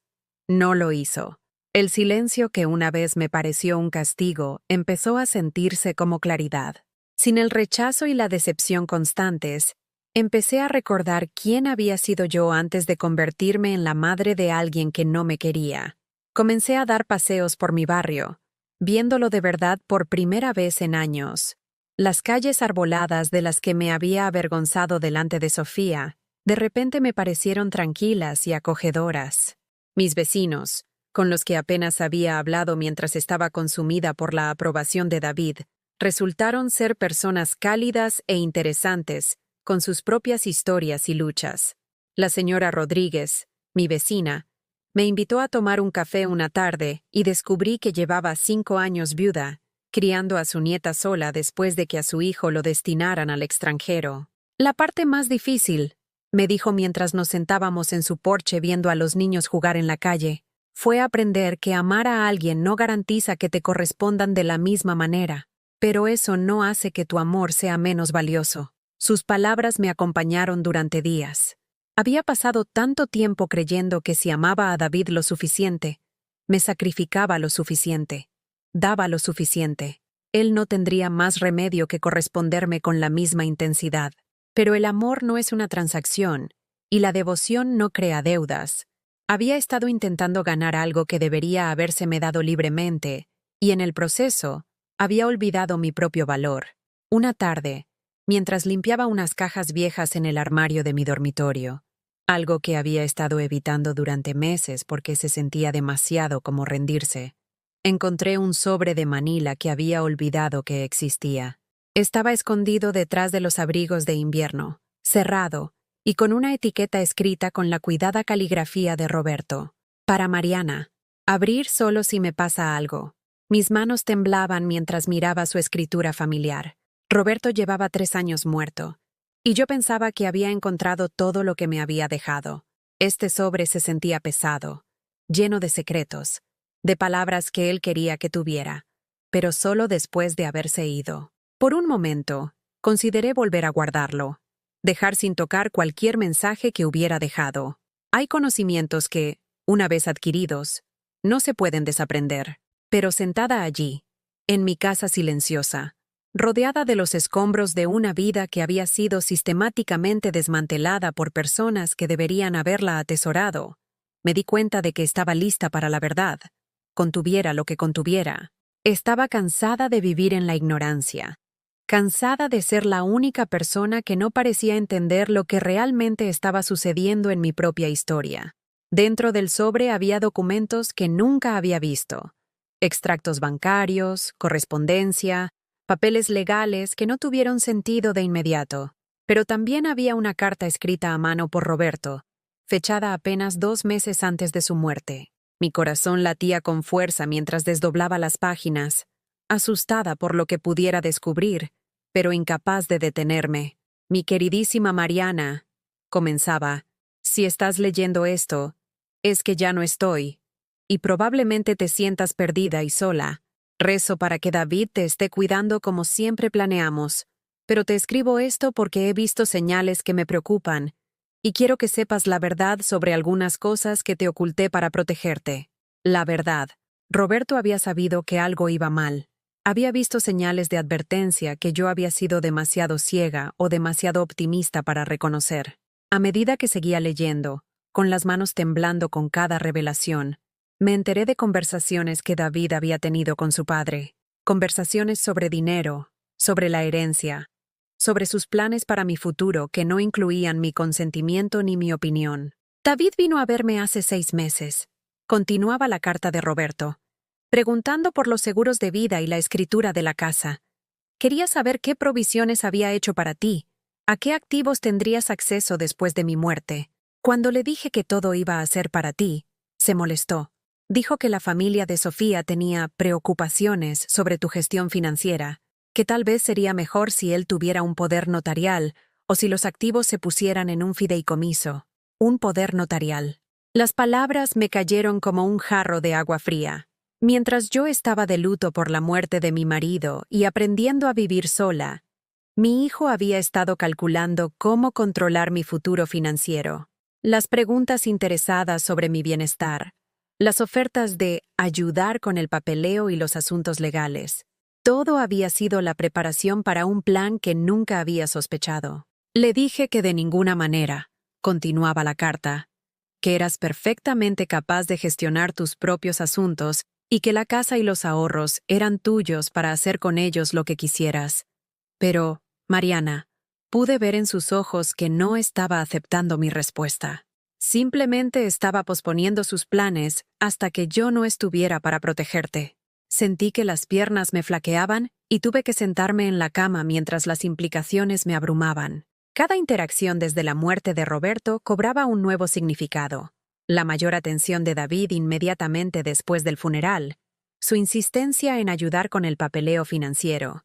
No lo hizo. El silencio que una vez me pareció un castigo empezó a sentirse como claridad. Sin el rechazo y la decepción constantes, empecé a recordar quién había sido yo antes de convertirme en la madre de alguien que no me quería. Comencé a dar paseos por mi barrio, viéndolo de verdad por primera vez en años. Las calles arboladas de las que me había avergonzado delante de Sofía, de repente me parecieron tranquilas y acogedoras. Mis vecinos, con los que apenas había hablado mientras estaba consumida por la aprobación de David, resultaron ser personas cálidas e interesantes, con sus propias historias y luchas. La señora Rodríguez, mi vecina, me invitó a tomar un café una tarde y descubrí que llevaba 5 años viuda, criando a su nieta sola después de que a su hijo lo destinaran al extranjero. La parte más difícil, me dijo mientras nos sentábamos en su porche viendo a los niños jugar en la calle, fue aprender que amar a alguien no garantiza que te correspondan de la misma manera, pero eso no hace que tu amor sea menos valioso. Sus palabras me acompañaron durante días. Había pasado tanto tiempo creyendo que si amaba a David lo suficiente, me sacrificaba lo suficiente, daba lo suficiente, él no tendría más remedio que corresponderme con la misma intensidad. Pero el amor no es una transacción, y la devoción no crea deudas. Había estado intentando ganar algo que debería habérseme dado libremente, y en el proceso, había olvidado mi propio valor. Una tarde, mientras limpiaba unas cajas viejas en el armario de mi dormitorio, algo que había estado evitando durante meses porque se sentía demasiado como rendirse, encontré un sobre de Manila que había olvidado que existía. Estaba escondido detrás de los abrigos de invierno, cerrado, y con una etiqueta escrita con la cuidada caligrafía de Roberto. Para Mariana. Abrir solo si me pasa algo. Mis manos temblaban mientras miraba su escritura familiar. Roberto llevaba 3 años muerto, y yo pensaba que había encontrado todo lo que me había dejado. Este sobre se sentía pesado, lleno de secretos, de palabras que él quería que tuviera, pero solo después de haberse ido. Por un momento, consideré volver a guardarlo, dejar sin tocar cualquier mensaje que hubiera dejado. Hay conocimientos que, una vez adquiridos, no se pueden desaprender. Pero sentada allí, en mi casa silenciosa, rodeada de los escombros de una vida que había sido sistemáticamente desmantelada por personas que deberían haberla atesorado, me di cuenta de que estaba lista para la verdad, contuviera lo que contuviera. Estaba cansada de vivir en la ignorancia, cansada de ser la única persona que no parecía entender lo que realmente estaba sucediendo en mi propia historia. Dentro del sobre había documentos que nunca había visto. Extractos bancarios, correspondencia, papeles legales que no tuvieron sentido de inmediato. Pero también había una carta escrita a mano por Roberto, fechada apenas 2 meses antes de su muerte. Mi corazón latía con fuerza mientras desdoblaba las páginas, asustada por lo que pudiera descubrir, pero incapaz de detenerme. Mi queridísima Mariana, comenzaba, si estás leyendo esto, es que ya no estoy, y probablemente te sientas perdida y sola. Rezo para que David te esté cuidando como siempre planeamos, pero te escribo esto porque he visto señales que me preocupan, y quiero que sepas la verdad sobre algunas cosas que te oculté para protegerte. La verdad. Roberto había sabido que algo iba mal. Había visto señales de advertencia que yo había sido demasiado ciega o demasiado optimista para reconocer. A medida que seguía leyendo, con las manos temblando con cada revelación, me enteré de conversaciones que David había tenido con su padre. Conversaciones sobre dinero, sobre la herencia, sobre sus planes para mi futuro que no incluían mi consentimiento ni mi opinión. David vino a verme hace 6 meses. Continuaba la carta de Roberto, preguntando por los seguros de vida y la escritura de la casa. Quería saber qué provisiones había hecho para ti, a qué activos tendrías acceso después de mi muerte. Cuando le dije que todo iba a ser para ti, se molestó. Dijo que la familia de Sofía tenía preocupaciones sobre tu gestión financiera, que tal vez sería mejor si él tuviera un poder notarial o si los activos se pusieran en un fideicomiso. Un poder notarial. Las palabras me cayeron como un jarro de agua fría. Mientras yo estaba de luto por la muerte de mi marido y aprendiendo a vivir sola, mi hijo había estado calculando cómo controlar mi futuro financiero. Las preguntas interesadas sobre mi bienestar, las ofertas de ayudar con el papeleo y los asuntos legales. Todo había sido la preparación para un plan que nunca había sospechado. Le dije que de ninguna manera, continuaba la carta, que eras perfectamente capaz de gestionar tus propios asuntos y que la casa y los ahorros eran tuyos para hacer con ellos lo que quisieras. Pero, Mariana, pude ver en sus ojos que no estaba aceptando mi respuesta. Simplemente estaba posponiendo sus planes hasta que yo no estuviera para protegerte. Sentí que las piernas me flaqueaban y tuve que sentarme en la cama mientras las implicaciones me abrumaban. Cada interacción desde la muerte de Roberto cobraba un nuevo significado. La mayor atención de David inmediatamente después del funeral, su insistencia en ayudar con el papeleo financiero,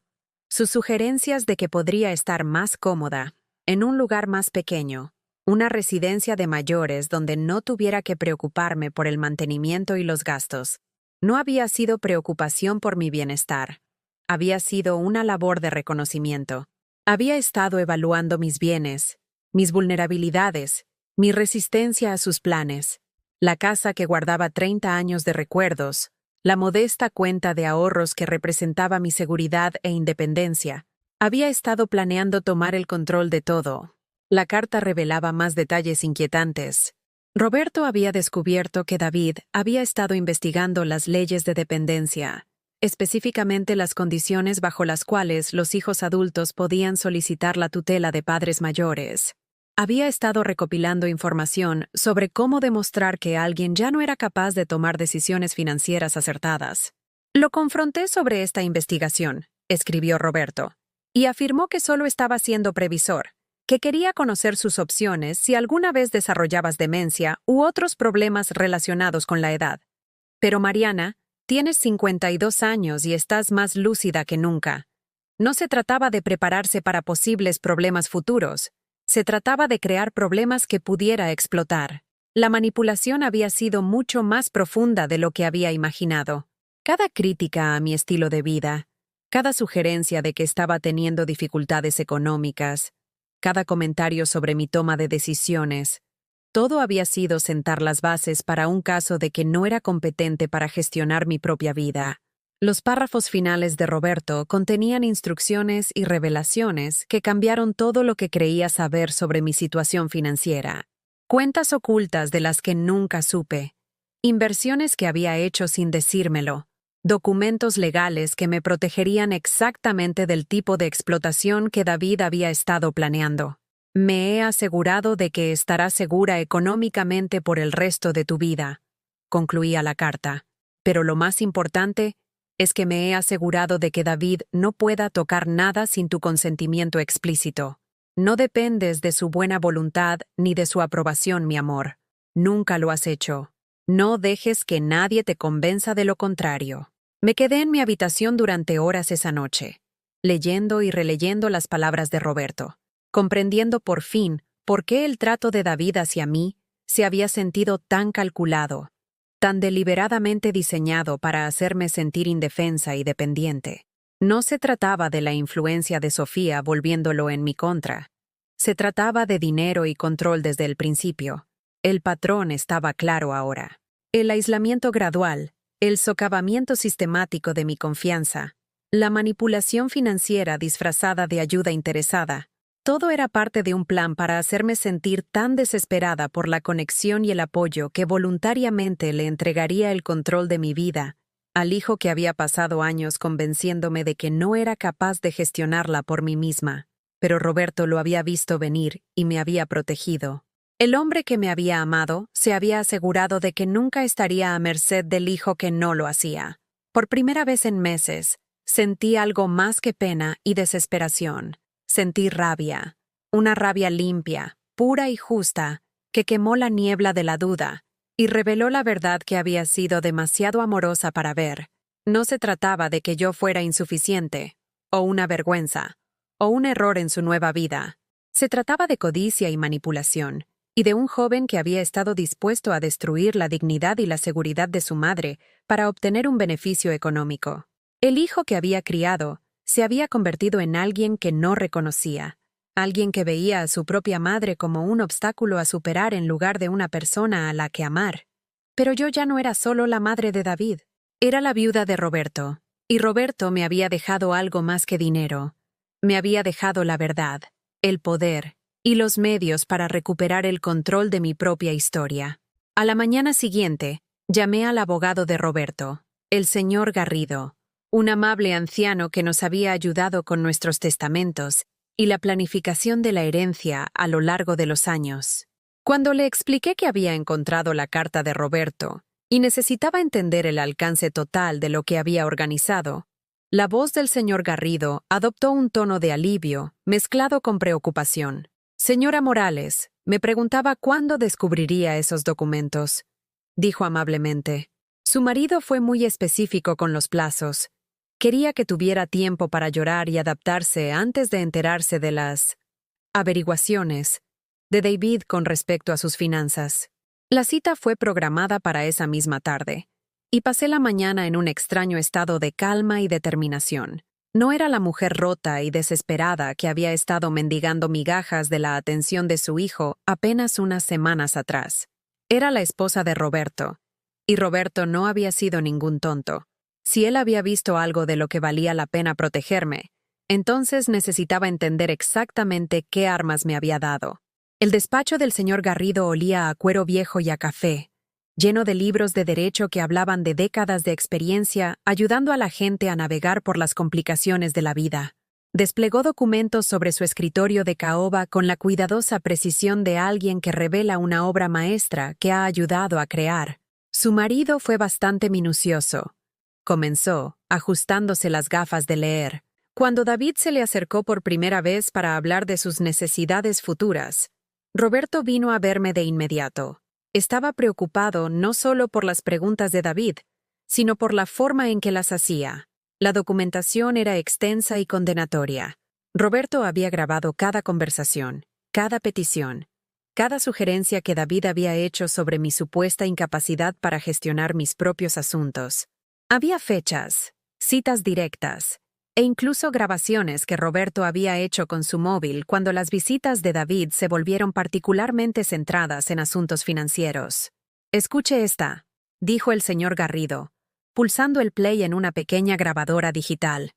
sus sugerencias de que podría estar más cómoda, en un lugar más pequeño, una residencia de mayores donde no tuviera que preocuparme por el mantenimiento y los gastos. No había sido preocupación por mi bienestar. Había sido una labor de reconocimiento. Había estado evaluando mis bienes, mis vulnerabilidades, mi resistencia a sus planes, la casa que guardaba 30 años de recuerdos, la modesta cuenta de ahorros que representaba mi seguridad e independencia. Había estado planeando tomar el control de todo. La carta revelaba más detalles inquietantes. Roberto había descubierto que David había estado investigando las leyes de dependencia, específicamente las condiciones bajo las cuales los hijos adultos podían solicitar la tutela de padres mayores. Había estado recopilando información sobre cómo demostrar que alguien ya no era capaz de tomar decisiones financieras acertadas. Lo confronté sobre esta investigación, escribió Roberto, y afirmó que solo estaba siendo previsor, que quería conocer sus opciones si alguna vez desarrollabas demencia u otros problemas relacionados con la edad. Pero Mariana, tienes 52 años y estás más lúcida que nunca. No se trataba de prepararse para posibles problemas futuros. Se trataba de crear problemas que pudiera explotar. La manipulación había sido mucho más profunda de lo que había imaginado. Cada crítica a mi estilo de vida, cada sugerencia de que estaba teniendo dificultades económicas, cada comentario sobre mi toma de decisiones, todo había sido sentar las bases para un caso de que no era competente para gestionar mi propia vida. Los párrafos finales de Roberto contenían instrucciones y revelaciones que cambiaron todo lo que creía saber sobre mi situación financiera. Cuentas ocultas de las que nunca supe, inversiones que había hecho sin decírmelo, documentos legales que me protegerían exactamente del tipo de explotación que David había estado planeando. Me he asegurado de que estarás segura económicamente por el resto de tu vida, concluía la carta. Pero lo más importante es que me he asegurado de que David no pueda tocar nada sin tu consentimiento explícito. No dependes de su buena voluntad ni de su aprobación, mi amor. Nunca lo has hecho. No dejes que nadie te convenza de lo contrario. Me quedé en mi habitación durante horas esa noche, leyendo y releyendo las palabras de Roberto, comprendiendo por fin por qué el trato de David hacia mí se había sentido tan calculado, tan deliberadamente diseñado para hacerme sentir indefensa y dependiente. No se trataba de la influencia de Sofía volviéndolo en mi contra. Se trataba de dinero y control desde el principio. El patrón estaba claro ahora. El aislamiento gradual, el socavamiento sistemático de mi confianza, la manipulación financiera disfrazada de ayuda interesada, todo era parte de un plan para hacerme sentir tan desesperada por la conexión y el apoyo que voluntariamente le entregaría el control de mi vida al hijo que había pasado años convenciéndome de que no era capaz de gestionarla por mí misma. Pero Roberto lo había visto venir y me había protegido. El hombre que me había amado se había asegurado de que nunca estaría a merced del hijo que no lo hacía. Por primera vez en meses, sentí algo más que pena y desesperación. Sentí rabia, una rabia limpia, pura y justa, que quemó la niebla de la duda y reveló la verdad que había sido demasiado amorosa para ver. No se trataba de que yo fuera insuficiente, o una vergüenza, o un error en su nueva vida. Se trataba de codicia y manipulación, y de un joven que había estado dispuesto a destruir la dignidad y la seguridad de su madre para obtener un beneficio económico. El hijo que había criado se había convertido en alguien que no reconocía, alguien que veía a su propia madre como un obstáculo a superar en lugar de una persona a la que amar. Pero yo ya no era solo la madre de David, era la viuda de Roberto, y Roberto me había dejado algo más que dinero. Me había dejado la verdad, el poder y los medios para recuperar el control de mi propia historia. A la mañana siguiente, llamé al abogado de Roberto, el señor Garrido, un amable anciano que nos había ayudado con nuestros testamentos y la planificación de la herencia a lo largo de los años. Cuando le expliqué que había encontrado la carta de Roberto y necesitaba entender el alcance total de lo que había organizado, la voz del señor Garrido adoptó un tono de alivio mezclado con preocupación. Señora Morales, me preguntaba cuándo descubriría esos documentos, dijo amablemente. Su marido fue muy específico con los plazos. Quería que tuviera tiempo para llorar y adaptarse antes de enterarse de las averiguaciones. de David con respecto a sus finanzas. La cita fue programada para esa misma tarde, y pasé la mañana en un extraño estado de calma y determinación. No era la mujer rota y desesperada que había estado mendigando migajas de la atención de su hijo apenas unas semanas atrás. Era la esposa de Roberto, y Roberto no había sido ningún tonto. Si él había visto algo de lo que valía la pena protegerme, entonces necesitaba entender exactamente qué armas me había dado. El despacho del señor Garrido olía a cuero viejo y a café, lleno de libros de derecho que hablaban de décadas de experiencia, ayudando a la gente a navegar por las complicaciones de la vida. Desplegó documentos sobre su escritorio de caoba con la cuidadosa precisión de alguien que revela una obra maestra que ha ayudado a crear. Su marido fue bastante minucioso. Comenzó, ajustándose las gafas de leer. Cuando David se le acercó por primera vez para hablar de sus necesidades futuras, Roberto vino a verme de inmediato. Estaba preocupado no solo por las preguntas de David, sino por la forma en que las hacía. La documentación era extensa y condenatoria. Roberto había grabado cada conversación, cada petición, cada sugerencia que David había hecho sobre mi supuesta incapacidad para gestionar mis propios asuntos. Había fechas, citas directas, e incluso grabaciones que Roberto había hecho con su móvil cuando las visitas de David se volvieron particularmente centradas en asuntos financieros. «Escuche esta», dijo el señor Garrido, pulsando el play en una pequeña grabadora digital.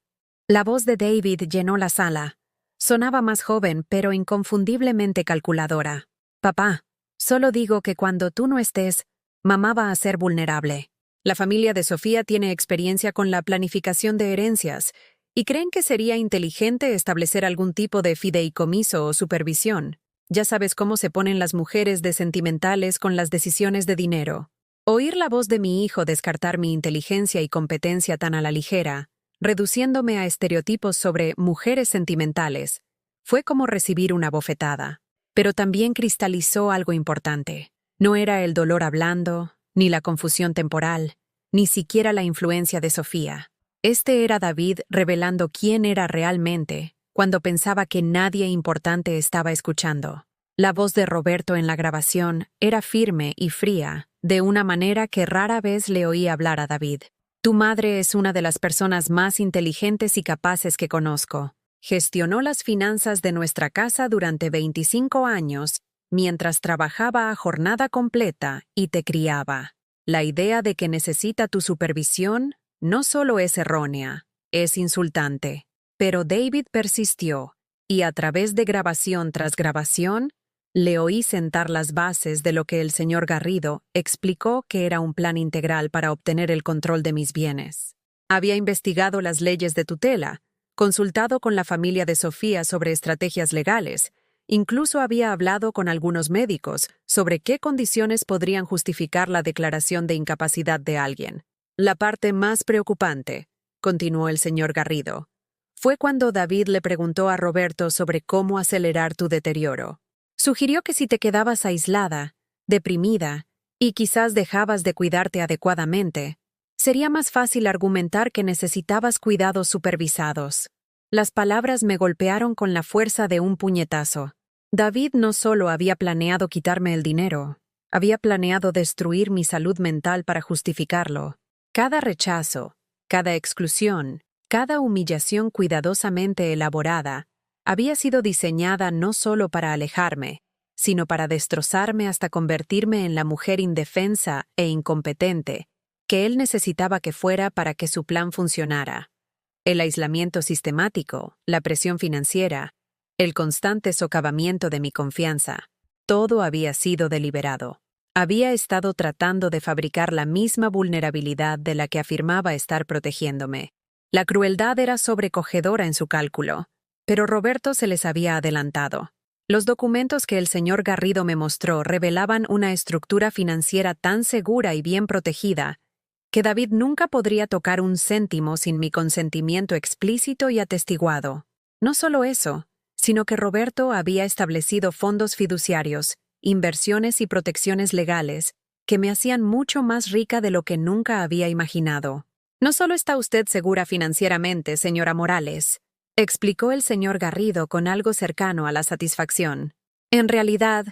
La voz de David llenó la sala. Sonaba más joven, pero inconfundiblemente calculadora. «Papá, solo digo que cuando tú no estés, mamá va a ser vulnerable. La familia de Sofía tiene experiencia con la planificación de herencias, y creen que sería inteligente establecer algún tipo de fideicomiso o supervisión. Ya sabes cómo se ponen las mujeres de sentimentales con las decisiones de dinero». Oír la voz de mi hijo descartar mi inteligencia y competencia tan a la ligera, reduciéndome a estereotipos sobre mujeres sentimentales, fue como recibir una bofetada. Pero también cristalizó algo importante. No era el dolor hablando, ni la confusión temporal, ni siquiera la influencia de Sofía. Este era David revelando quién era realmente, cuando pensaba que nadie importante estaba escuchando. La voz de Roberto en la grabación era firme y fría, de una manera que rara vez le oí hablar a David. «Tu madre es una de las personas más inteligentes y capaces que conozco. Gestionó las finanzas de nuestra casa durante 25 años, mientras trabajaba a jornada completa y te criaba. La idea de que necesita tu supervisión no solo es errónea, es insultante». Pero David persistió, y a través de grabación tras grabación, le oí sentar las bases de lo que el señor Garrido explicó que era un plan integral para obtener el control de mis bienes. Había investigado las leyes de tutela, consultado con la familia de Sofía sobre estrategias legales, incluso había hablado con algunos médicos sobre qué condiciones podrían justificar la declaración de incapacidad de alguien. La parte más preocupante, continuó el señor Garrido, fue cuando David le preguntó a Roberto sobre cómo acelerar tu deterioro. Sugirió que si te quedabas aislada, deprimida, y quizás dejabas de cuidarte adecuadamente, sería más fácil argumentar que necesitabas cuidados supervisados. Las palabras me golpearon con la fuerza de un puñetazo. David no solo había planeado quitarme el dinero, había planeado destruir mi salud mental para justificarlo. Cada rechazo, cada exclusión, cada humillación cuidadosamente elaborada, había sido diseñada no solo para alejarme, sino para destrozarme hasta convertirme en la mujer indefensa e incompetente que él necesitaba que fuera para que su plan funcionara. El aislamiento sistemático, la presión financiera, el constante socavamiento de mi confianza, todo había sido deliberado. Había estado tratando de fabricar la misma vulnerabilidad de la que afirmaba estar protegiéndome. La crueldad era sobrecogedora en su cálculo, pero Roberto se les había adelantado. Los documentos que el señor Garrido me mostró revelaban una estructura financiera tan segura y bien protegida que David nunca podría tocar un céntimo sin mi consentimiento explícito y atestiguado. No solo eso, sino que Roberto había establecido fondos fiduciarios, inversiones y protecciones legales que me hacían mucho más rica de lo que nunca había imaginado. «No solo está usted segura financieramente, señora Morales», explicó el señor Garrido con algo cercano a la satisfacción. En realidad,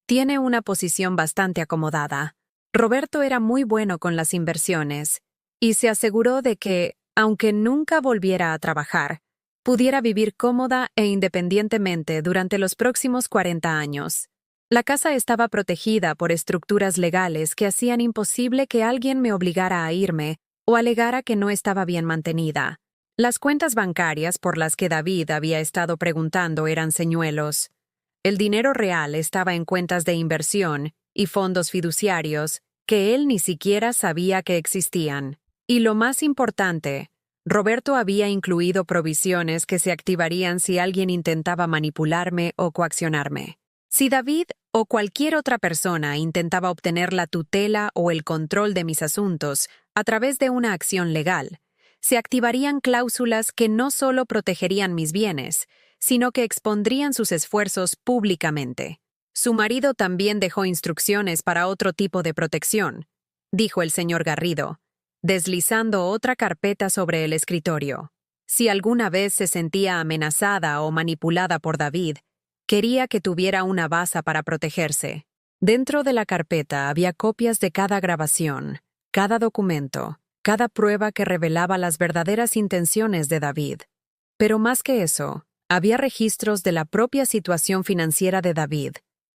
tiene una posición bastante acomodada. Roberto era muy bueno con las inversiones y se aseguró de que, aunque nunca volviera a trabajar, pudiera vivir cómoda e independientemente durante los próximos 40 años. La casa estaba protegida por estructuras legales que hacían imposible que alguien me obligara a irme o alegara que no estaba bien mantenida. Las cuentas bancarias por las que David había estado preguntando eran señuelos. El dinero real estaba en cuentas de inversión y fondos fiduciarios que él ni siquiera sabía que existían. Y lo más importante, Roberto había incluido provisiones que se activarían si alguien intentaba manipularme o coaccionarme. Si David o cualquier otra persona intentaba obtener la tutela o el control de mis asuntos a través de una acción legal, se activarían cláusulas que no solo protegerían mis bienes, sino que expondrían sus esfuerzos públicamente. Su marido también dejó instrucciones para otro tipo de protección, dijo el señor Garrido, deslizando otra carpeta sobre el escritorio. Si alguna vez se sentía amenazada o manipulada por David, quería que tuviera una base para protegerse. Dentro de la carpeta había copias de cada grabación, cada documento, cada prueba que revelaba las verdaderas intenciones de David. Pero más que eso, había registros de la propia situación financiera de David,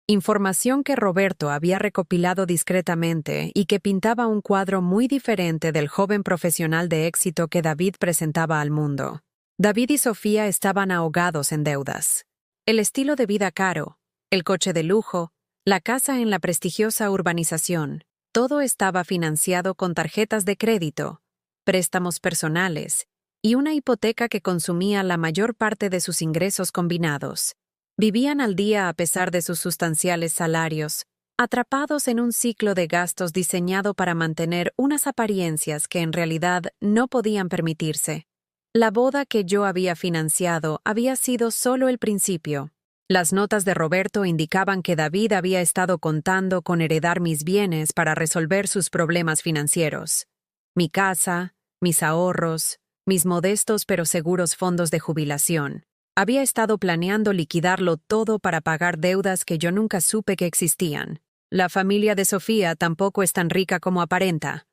información que Roberto había recopilado discretamente y que pintaba un cuadro muy diferente del joven profesional de éxito que David presentaba al mundo. David y Sofía estaban ahogados en deudas. El estilo de vida caro, el coche de lujo, la casa en la prestigiosa urbanización, todo estaba financiado con tarjetas de crédito, préstamos personales y una hipoteca que consumía la mayor parte de sus ingresos combinados. Vivían al día a pesar de sus sustanciales salarios, atrapados en un ciclo de gastos diseñado para mantener unas apariencias que en realidad no podían permitirse. La boda que yo había financiado había sido solo el principio. Las notas de Roberto indicaban que David había estado contando con heredar mis bienes para resolver sus problemas financieros. Mi casa, mis ahorros, mis modestos pero seguros fondos de jubilación. Había estado planeando liquidarlo todo para pagar deudas que yo nunca supe que existían. La familia de Sofía tampoco es tan rica como aparenta,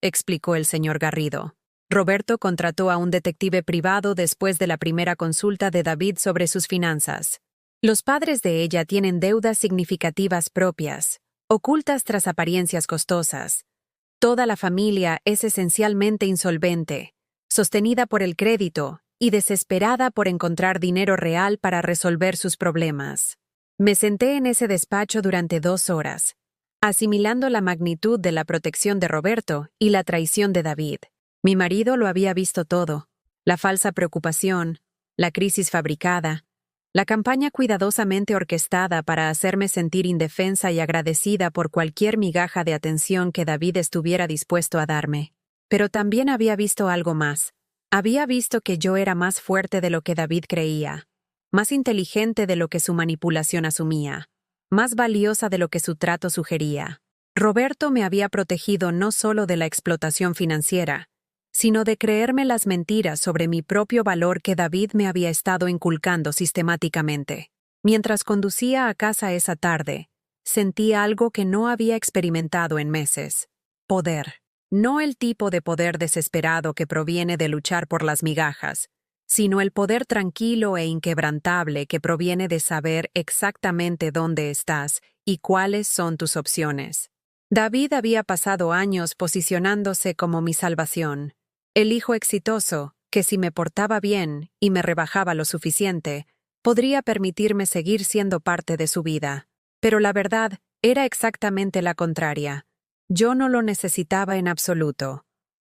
explicó el señor Garrido. Roberto contrató a un detective privado después de la primera consulta de David sobre sus finanzas. Los padres de ella tienen deudas significativas propias, ocultas tras apariencias costosas. Toda la familia es esencialmente insolvente, sostenida por el crédito y desesperada por encontrar dinero real para resolver sus problemas. Me senté en ese despacho durante 2 horas, asimilando la magnitud de la protección de Roberto y la traición de David. Mi marido lo había visto todo: la falsa preocupación, la crisis fabricada, la campaña cuidadosamente orquestada para hacerme sentir indefensa y agradecida por cualquier migaja de atención que David estuviera dispuesto a darme. Pero también había visto algo más. Había visto que yo era más fuerte de lo que David creía, más inteligente de lo que su manipulación asumía, más valiosa de lo que su trato sugería. Roberto me había protegido no solo de la explotación financiera, sino de creerme las mentiras sobre mi propio valor que David me había estado inculcando sistemáticamente. Mientras conducía a casa esa tarde, sentí algo que no había experimentado en meses: poder. No el tipo de poder desesperado que proviene de luchar por las migajas, sino el poder tranquilo e inquebrantable que proviene de saber exactamente dónde estás y cuáles son tus opciones. David había pasado años posicionándose como mi salvación, el hijo exitoso que, si me portaba bien y me rebajaba lo suficiente, podría permitirme seguir siendo parte de su vida. Pero la verdad era exactamente la contraria. Yo no lo necesitaba en absoluto.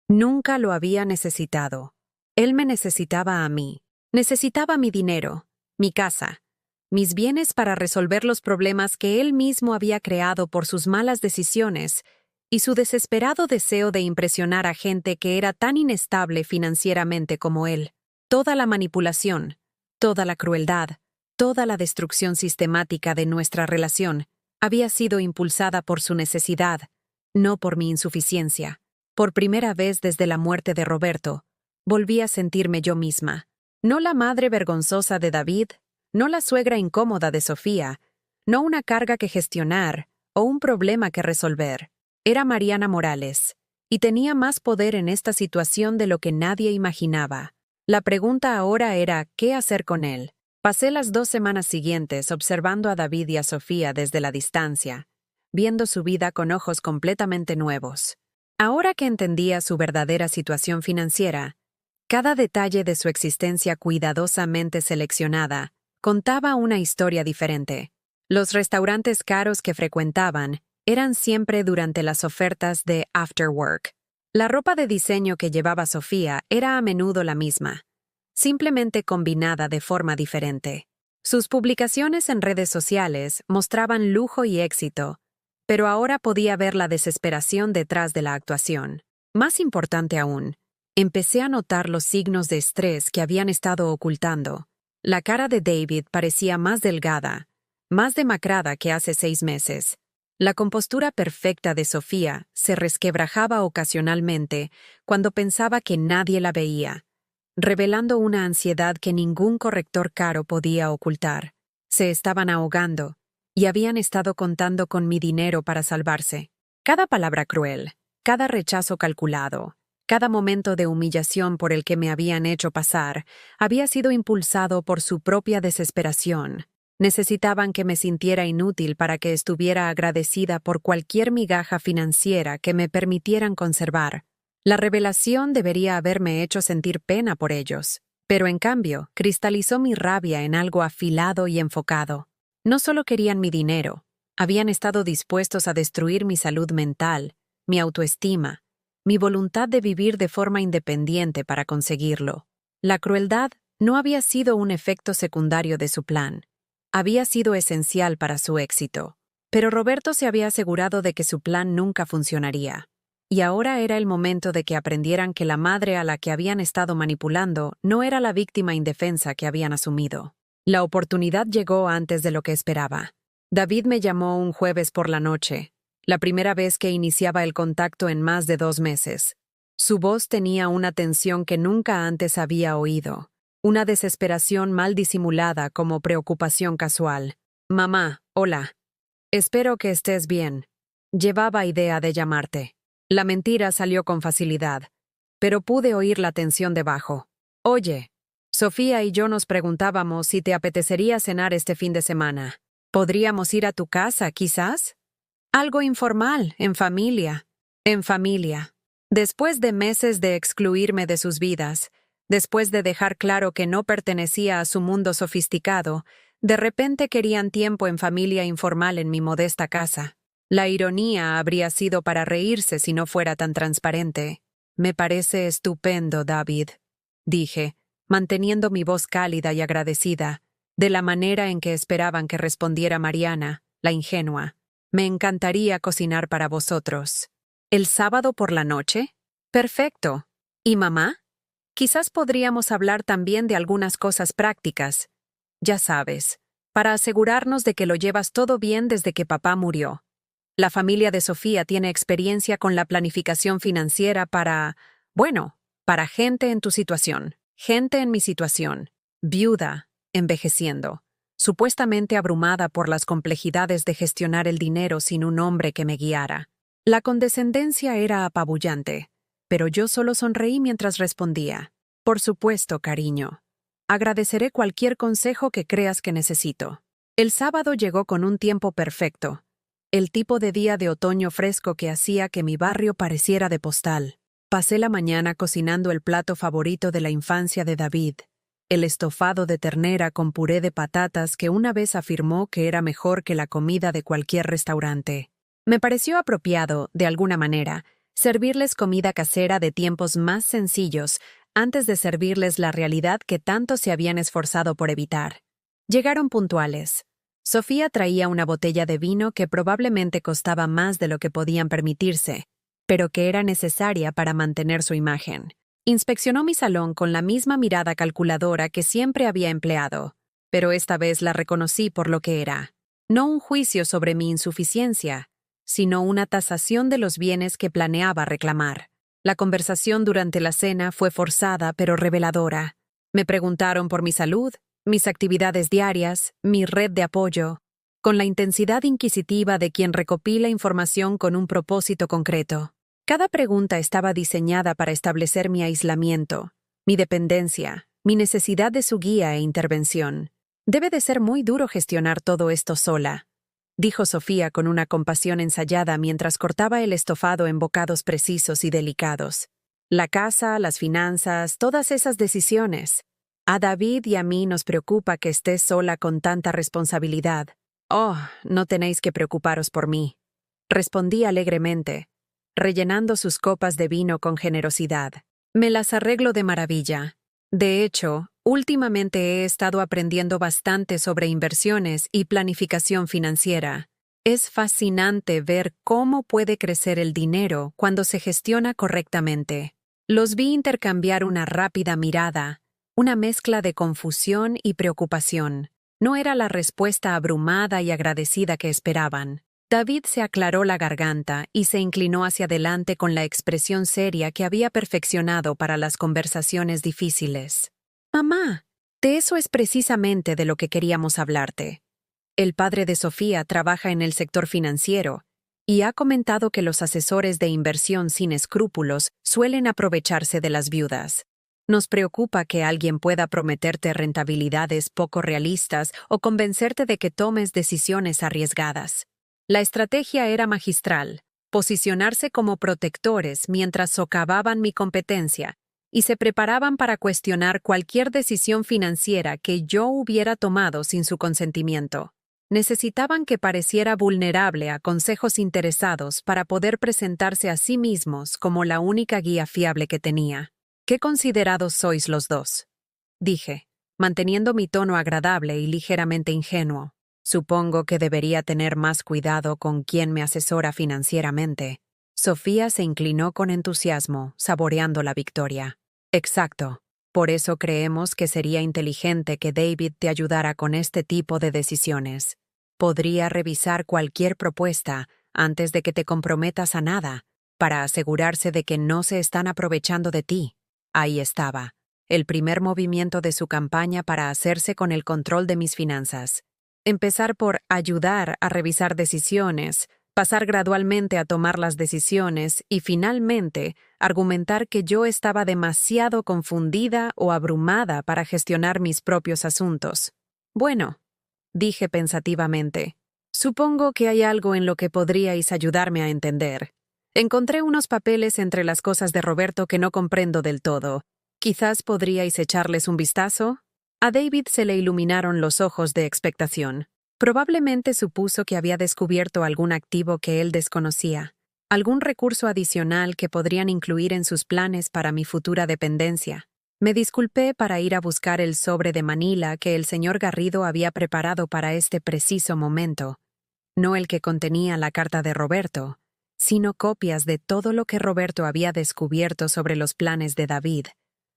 Nunca lo había necesitado. Él me necesitaba a mí. Necesitaba mi dinero, mi casa, mis bienes para resolver los problemas que él mismo había creado por sus malas decisiones y su desesperado deseo de impresionar a gente que era tan inestable financieramente como él. Toda la manipulación, toda la crueldad, toda la destrucción sistemática de nuestra relación había sido impulsada por su necesidad, no por mi insuficiencia. Por primera vez desde la muerte de Roberto, volví a sentirme yo misma. No la madre vergonzosa de David, no la suegra incómoda de Sofía, no una carga que gestionar o un problema que resolver. Era Mariana Morales, y tenía más poder en esta situación de lo que nadie imaginaba. La pregunta ahora era ¿qué hacer con él? Pasé las 2 semanas siguientes observando a David y a Sofía desde la distancia, viendo su vida con ojos completamente nuevos. Ahora que entendía su verdadera situación financiera, cada detalle de su existencia cuidadosamente seleccionada contaba una historia diferente. Los restaurantes caros que frecuentaban eran siempre durante las ofertas de After Work. La ropa de diseño que llevaba Sofía era a menudo la misma, simplemente combinada de forma diferente. Sus publicaciones en redes sociales mostraban lujo y éxito, pero ahora podía ver la desesperación detrás de la actuación. Más importante aún, empecé a notar los signos de estrés que habían estado ocultando. La cara de David parecía más delgada, más demacrada que hace 6 meses. La compostura perfecta de Sofía se resquebrajaba ocasionalmente cuando pensaba que nadie la veía, revelando una ansiedad que ningún corrector caro podía ocultar. Se estaban ahogando y habían estado contando con mi dinero para salvarse. Cada palabra cruel, cada rechazo calculado, cada momento de humillación por el que me habían hecho pasar, había sido impulsado por su propia desesperación. Necesitaban que me sintiera inútil para que estuviera agradecida por cualquier migaja financiera que me permitieran conservar. La revelación debería haberme hecho sentir pena por ellos, pero en cambio cristalizó mi rabia en algo afilado y enfocado. No solo querían mi dinero, habían estado dispuestos a destruir mi salud mental, mi autoestima, mi voluntad de vivir de forma independiente para conseguirlo. La crueldad no había sido un efecto secundario de su plan. Había sido esencial para su éxito. Pero Roberto se había asegurado de que su plan nunca funcionaría. Y ahora era el momento de que aprendieran que la madre a la que habían estado manipulando no era la víctima indefensa que habían asumido. La oportunidad llegó antes de lo que esperaba. David me llamó un jueves por la noche, la primera vez que iniciaba el contacto en más de 2 meses. Su voz tenía una tensión que nunca antes había oído, una desesperación mal disimulada como preocupación casual. «Mamá, hola. Espero que estés bien. Llevaba idea de llamarte». La mentira salió con facilidad, pero pude oír la tensión debajo. «Oye, Sofía y yo nos preguntábamos si te apetecería cenar este fin de semana. ¿Podríamos ir a tu casa, quizás? Algo informal, en familia». En familia. Después de meses de excluirme de sus vidas, después de dejar claro que no pertenecía a su mundo sofisticado, de repente querían tiempo en familia informal en mi modesta casa. La ironía habría sido para reírse si no fuera tan transparente. «Me parece estupendo, David», dije, manteniendo mi voz cálida y agradecida, de la manera en que esperaban que respondiera Mariana, la ingenua. «Me encantaría cocinar para vosotros». «¿El sábado por la noche?» «Perfecto. ¿Y mamá?» «Quizás podríamos hablar también de algunas cosas prácticas. Ya sabes, para asegurarnos de que lo llevas todo bien desde que papá murió. La familia de Sofía tiene experiencia con la planificación financiera para gente en tu situación, gente en mi situación, viuda, envejeciendo, supuestamente abrumada por las complejidades de gestionar el dinero sin un hombre que me guiara». La condescendencia era apabullante, pero yo solo sonreí mientras respondía. «Por supuesto, cariño. Agradeceré cualquier consejo que creas que necesito». El sábado llegó con un tiempo perfecto, el tipo de día de otoño fresco que hacía que mi barrio pareciera de postal. Pasé la mañana cocinando el plato favorito de la infancia de David, el estofado de ternera con puré de patatas que una vez afirmó que era mejor que la comida de cualquier restaurante. Me pareció apropiado, de alguna manera, servirles comida casera de tiempos más sencillos antes de servirles la realidad que tanto se habían esforzado por evitar. Llegaron puntuales. Sofía traía una botella de vino que probablemente costaba más de lo que podían permitirse, pero que era necesaria para mantener su imagen. Inspeccionó mi salón con la misma mirada calculadora que siempre había empleado, pero esta vez la reconocí por lo que era. No un juicio sobre mi insuficiencia, sino una tasación de los bienes que planeaba reclamar. La conversación durante la cena fue forzada pero reveladora. Me preguntaron por mi salud, mis actividades diarias, mi red de apoyo. con la intensidad inquisitiva de quien recopila información con un propósito concreto. Cada pregunta estaba diseñada para establecer mi aislamiento, mi dependencia, mi necesidad de su guía e intervención. Debe de ser muy duro gestionar todo esto sola, dijo Sofía con una compasión ensayada mientras cortaba el estofado en bocados precisos y delicados. La casa, las finanzas, todas esas decisiones. A David y a mí nos preocupa que estés sola con tanta responsabilidad. Oh, no tenéis que preocuparos por mí, respondí alegremente, rellenando sus copas de vino con generosidad. Me las arreglo de maravilla. De hecho, últimamente he estado aprendiendo bastante sobre inversiones y planificación financiera. Es fascinante ver cómo puede crecer el dinero cuando se gestiona correctamente. Los vi intercambiar una rápida mirada, una mezcla de confusión y preocupación. No era la respuesta abrumada y agradecida que esperaban. David se aclaró la garganta y se inclinó hacia adelante con la expresión seria que había perfeccionado para las conversaciones difíciles. «Mamá, de eso es precisamente de lo que queríamos hablarte. El padre de Sofía trabaja en el sector financiero y ha comentado que los asesores de inversión sin escrúpulos suelen aprovecharse de las viudas. Nos preocupa que alguien pueda prometerte rentabilidades poco realistas o convencerte de que tomes decisiones arriesgadas. La estrategia era magistral, posicionarse como protectores mientras socavaban mi competencia y se preparaban para cuestionar cualquier decisión financiera que yo hubiera tomado sin su consentimiento. Necesitaban que pareciera vulnerable a consejos interesados para poder presentarse a sí mismos como la única guía fiable que tenía. «Qué considerados sois los dos», dije, manteniendo mi tono agradable y ligeramente ingenuo. «Supongo que debería tener más cuidado con quién me asesora financieramente». Sofía se inclinó con entusiasmo, saboreando la victoria. «Exacto. Por eso creemos que sería inteligente que David te ayudara con este tipo de decisiones. Podría revisar cualquier propuesta antes de que te comprometas a nada, para asegurarse de que no se están aprovechando de ti». Ahí estaba, el primer movimiento de su campaña para hacerse con el control de mis finanzas. Empezar por ayudar a revisar decisiones, pasar gradualmente a tomar las decisiones y finalmente argumentar que yo estaba demasiado confundida o abrumada para gestionar mis propios asuntos. «Bueno», dije pensativamente, «supongo que hay algo en lo que podríais ayudarme a entender. Encontré unos papeles entre las cosas de Roberto que no comprendo del todo. Quizás podríais echarles un vistazo». A David se le iluminaron los ojos de expectación. Probablemente supuso que había descubierto algún activo que él desconocía, algún recurso adicional que podrían incluir en sus planes para mi futura dependencia. Me disculpé para ir a buscar el sobre de Manila que el señor Garrido había preparado para este preciso momento, no el que contenía la carta de Roberto, sino copias de todo lo que Roberto había descubierto sobre los planes de David,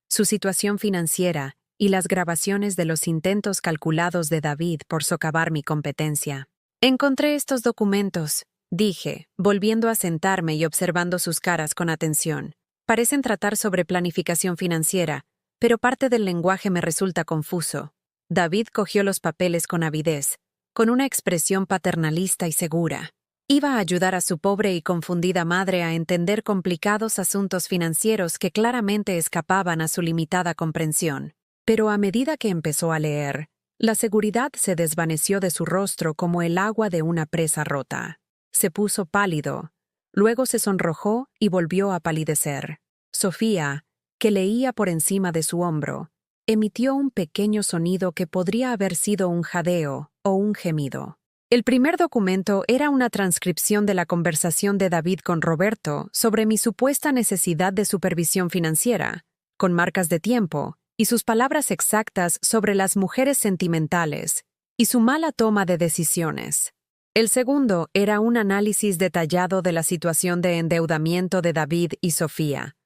su situación financiera y las grabaciones de los intentos calculados de David por socavar mi competencia. «Encontré estos documentos», dije, volviendo a sentarme y observando sus caras con atención. «Parecen tratar sobre planificación financiera, pero parte del lenguaje me resulta confuso». David cogió los papeles con avidez, con una expresión paternalista y segura. Iba a ayudar a su pobre y confundida madre a entender complicados asuntos financieros que claramente escapaban a su limitada comprensión. Pero a medida que empezó a leer, la seguridad se desvaneció de su rostro como el agua de una presa rota. Se puso pálido, luego se sonrojó y volvió a palidecer. Sofía, que leía por encima de su hombro, emitió un pequeño sonido que podría haber sido un jadeo o un gemido. El primer documento era una transcripción de la conversación de David con Roberto sobre mi supuesta necesidad de supervisión financiera, con marcas de tiempo, y sus palabras exactas sobre las mujeres sentimentales y su mala toma de decisiones. El segundo era un análisis detallado de la situación de endeudamiento de David y Sofía,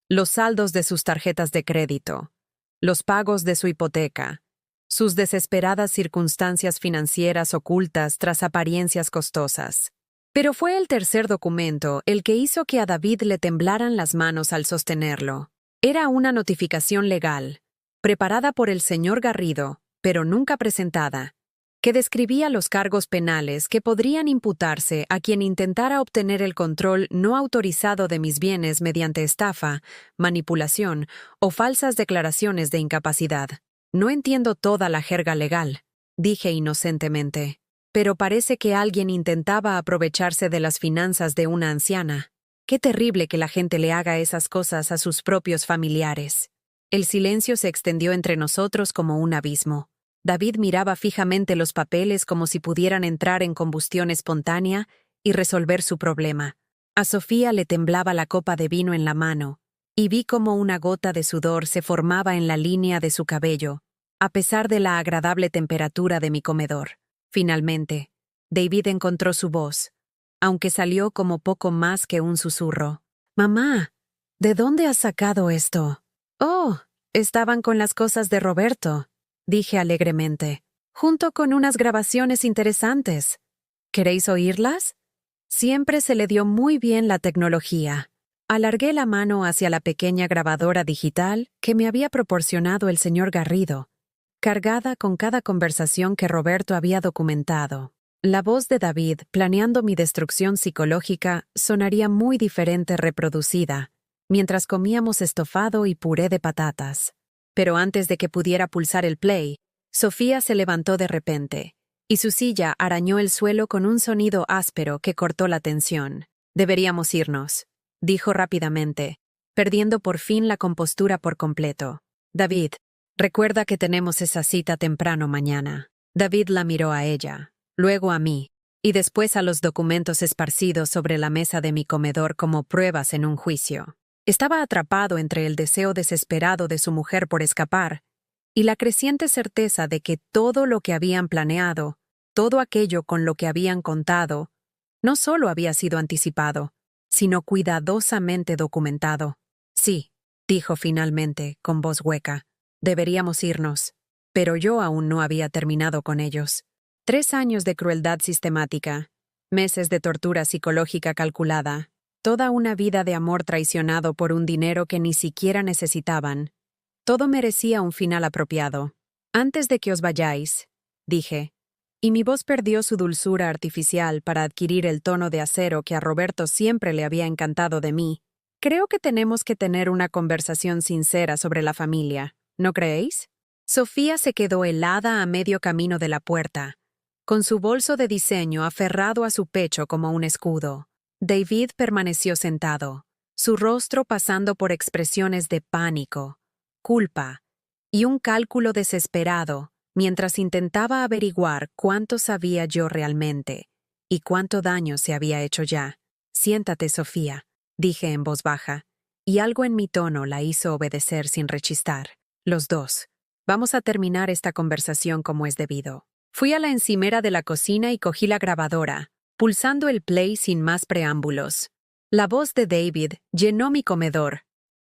los saldos de sus tarjetas de crédito, los pagos de su hipoteca, sus desesperadas circunstancias financieras ocultas tras apariencias costosas. Pero fue el tercer documento el que hizo que a David le temblaran las manos al sostenerlo. Era una notificación legal, preparada por el señor Garrido, pero nunca presentada, que describía los cargos penales que podrían imputarse a quien intentara obtener el control no autorizado de mis bienes mediante estafa, manipulación o falsas declaraciones de incapacidad. No entiendo toda la jerga legal, dije inocentemente, pero parece que alguien intentaba aprovecharse de las finanzas de una anciana. Qué terrible que la gente le haga esas cosas a sus propios familiares. El silencio se extendió entre nosotros como un abismo. David miraba fijamente los papeles como si pudieran entrar en combustión espontánea y resolver su problema. A Sofía le temblaba la copa de vino en la mano, y vi cómo una gota de sudor se formaba en la línea de su cabello, a pesar de la agradable temperatura de mi comedor. Finalmente, David encontró su voz, aunque salió como poco más que un susurro. «Mamá, ¿de dónde has sacado esto?» «Oh, estaban con las cosas de Roberto», dije alegremente, «junto con unas grabaciones interesantes. ¿Queréis oírlas?» Siempre se le dio muy bien la tecnología. Alargué la mano hacia la pequeña grabadora digital que me había proporcionado el señor Garrido, cargada con cada conversación que Roberto había documentado. La voz de David, planeando mi destrucción psicológica, sonaría muy diferente reproducida, mientras comíamos estofado y puré de patatas. Pero antes de que pudiera pulsar el play, Sofía se levantó de repente, y su silla arañó el suelo con un sonido áspero que cortó la tensión. «Deberíamos irnos», dijo rápidamente, perdiendo por fin la compostura por completo. «David, recuerda que tenemos esa cita temprano mañana». David la miró a ella, luego a mí, y después a los documentos esparcidos sobre la mesa de mi comedor como pruebas en un juicio. Estaba atrapado entre el deseo desesperado de su mujer por escapar y la creciente certeza de que todo lo que habían planeado, todo aquello con lo que habían contado, no solo había sido anticipado, sino cuidadosamente documentado. «Sí», dijo finalmente, con voz hueca, «deberíamos irnos». Pero yo aún no había terminado con ellos. 3 años de crueldad sistemática, meses de tortura psicológica calculada, toda una vida de amor traicionado por un dinero que ni siquiera necesitaban. Todo merecía un final apropiado. «Antes de que os vayáis», dije, y mi voz perdió su dulzura artificial para adquirir el tono de acero que a Roberto siempre le había encantado de mí, «creo que tenemos que tener una conversación sincera sobre la familia, ¿no creéis?» Sofía se quedó helada a medio camino de la puerta, con su bolso de diseño aferrado a su pecho como un escudo. David permaneció sentado, su rostro pasando por expresiones de pánico, culpa y un cálculo desesperado, mientras intentaba averiguar cuánto sabía yo realmente y cuánto daño se había hecho ya. «Siéntate, Sofía», dije en voz baja, y algo en mi tono la hizo obedecer sin rechistar. «Los dos. Vamos a terminar esta conversación como es debido». Fui a la encimera de la cocina y cogí la grabadora, pulsando el play sin más preámbulos. La voz de David llenó mi comedor,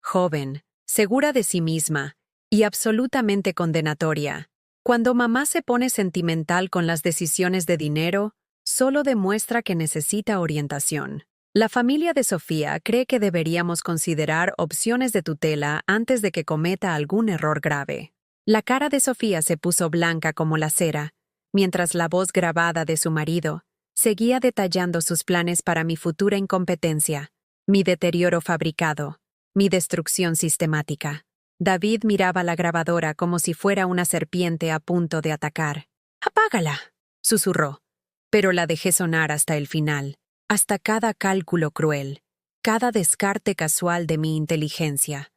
joven, segura de sí misma y absolutamente condenatoria. Cuando mamá se pone sentimental con las decisiones de dinero, solo demuestra que necesita orientación. La familia de Sofía cree que deberíamos considerar opciones de tutela antes de que cometa algún error grave. La cara de Sofía se puso blanca como la cera, mientras la voz grabada de su marido seguía detallando sus planes para mi futura incompetencia, mi deterioro fabricado, mi destrucción sistemática. David miraba la grabadora como si fuera una serpiente a punto de atacar. «Apágala», susurró, pero la dejé sonar hasta el final, hasta cada cálculo cruel, cada descarte casual de mi inteligencia,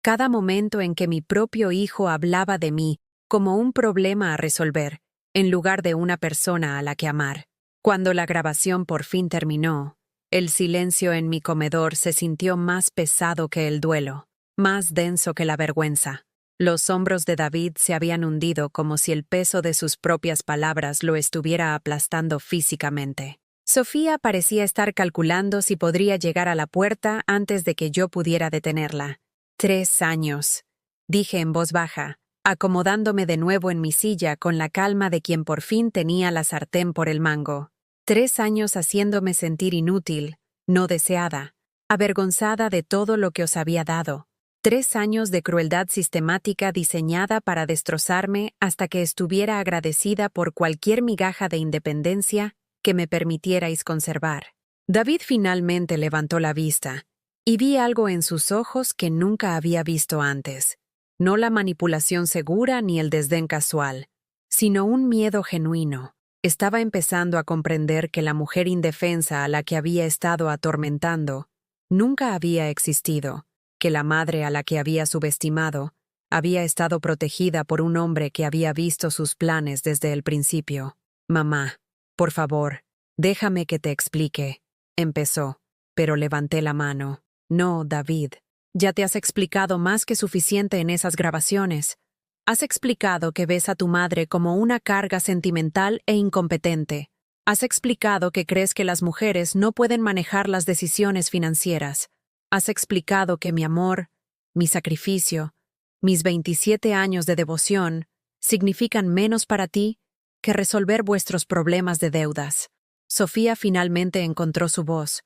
cada momento en que mi propio hijo hablaba de mí como un problema a resolver, en lugar de una persona a la que amar. Cuando la grabación por fin terminó, el silencio en mi comedor se sintió más pesado que el duelo, más denso que la vergüenza. Los hombros de David se habían hundido como si el peso de sus propias palabras lo estuviera aplastando físicamente. Sofía parecía estar calculando si podría llegar a la puerta antes de que yo pudiera detenerla. 3 años, dije en voz baja, acomodándome de nuevo en mi silla con la calma de quien por fin tenía la sartén por el mango. 3 años haciéndome sentir inútil, no deseada, avergonzada de todo lo que os había dado, 3 años de crueldad sistemática diseñada para destrozarme hasta que estuviera agradecida por cualquier migaja de independencia que me permitierais conservar. David finalmente levantó la vista, y vi algo en sus ojos que nunca había visto antes. No la manipulación segura ni el desdén casual, sino un miedo genuino. Estaba empezando a comprender que la mujer indefensa a la que había estado atormentando nunca había existido, que la madre a la que había subestimado había estado protegida por un hombre que había visto sus planes desde el principio. «Mamá, por favor, déjame que te explique», empezó, pero levanté la mano. «No, David, ya te has explicado más que suficiente en esas grabaciones. Has explicado que ves a tu madre como una carga sentimental e incompetente. Has explicado que crees que las mujeres no pueden manejar las decisiones financieras. Has explicado que mi amor, mi sacrificio, mis 27 años de devoción significan menos para ti que resolver vuestros problemas de deudas». Sofía finalmente encontró su voz,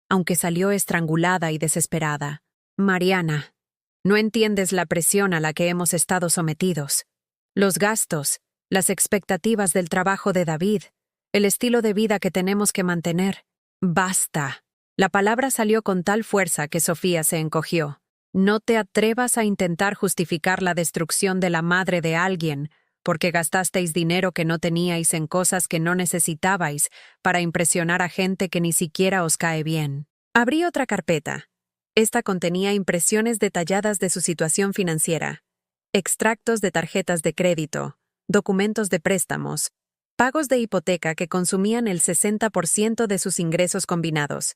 aunque salió estrangulada y desesperada. «Mariana, no entiendes la presión a la que hemos estado sometidos. Los gastos, las expectativas del trabajo de David, el estilo de vida que tenemos que mantener. Basta». La palabra salió con tal fuerza que Sofía se encogió. «No te atrevas a intentar justificar la destrucción de la madre de alguien porque gastasteis dinero que no teníais en cosas que no necesitabais para impresionar a gente que ni siquiera os cae bien». Abrí otra carpeta. Esta contenía impresiones detalladas de su situación financiera, extractos de tarjetas de crédito, documentos de préstamos, pagos de hipoteca que consumían el 60% de sus ingresos combinados.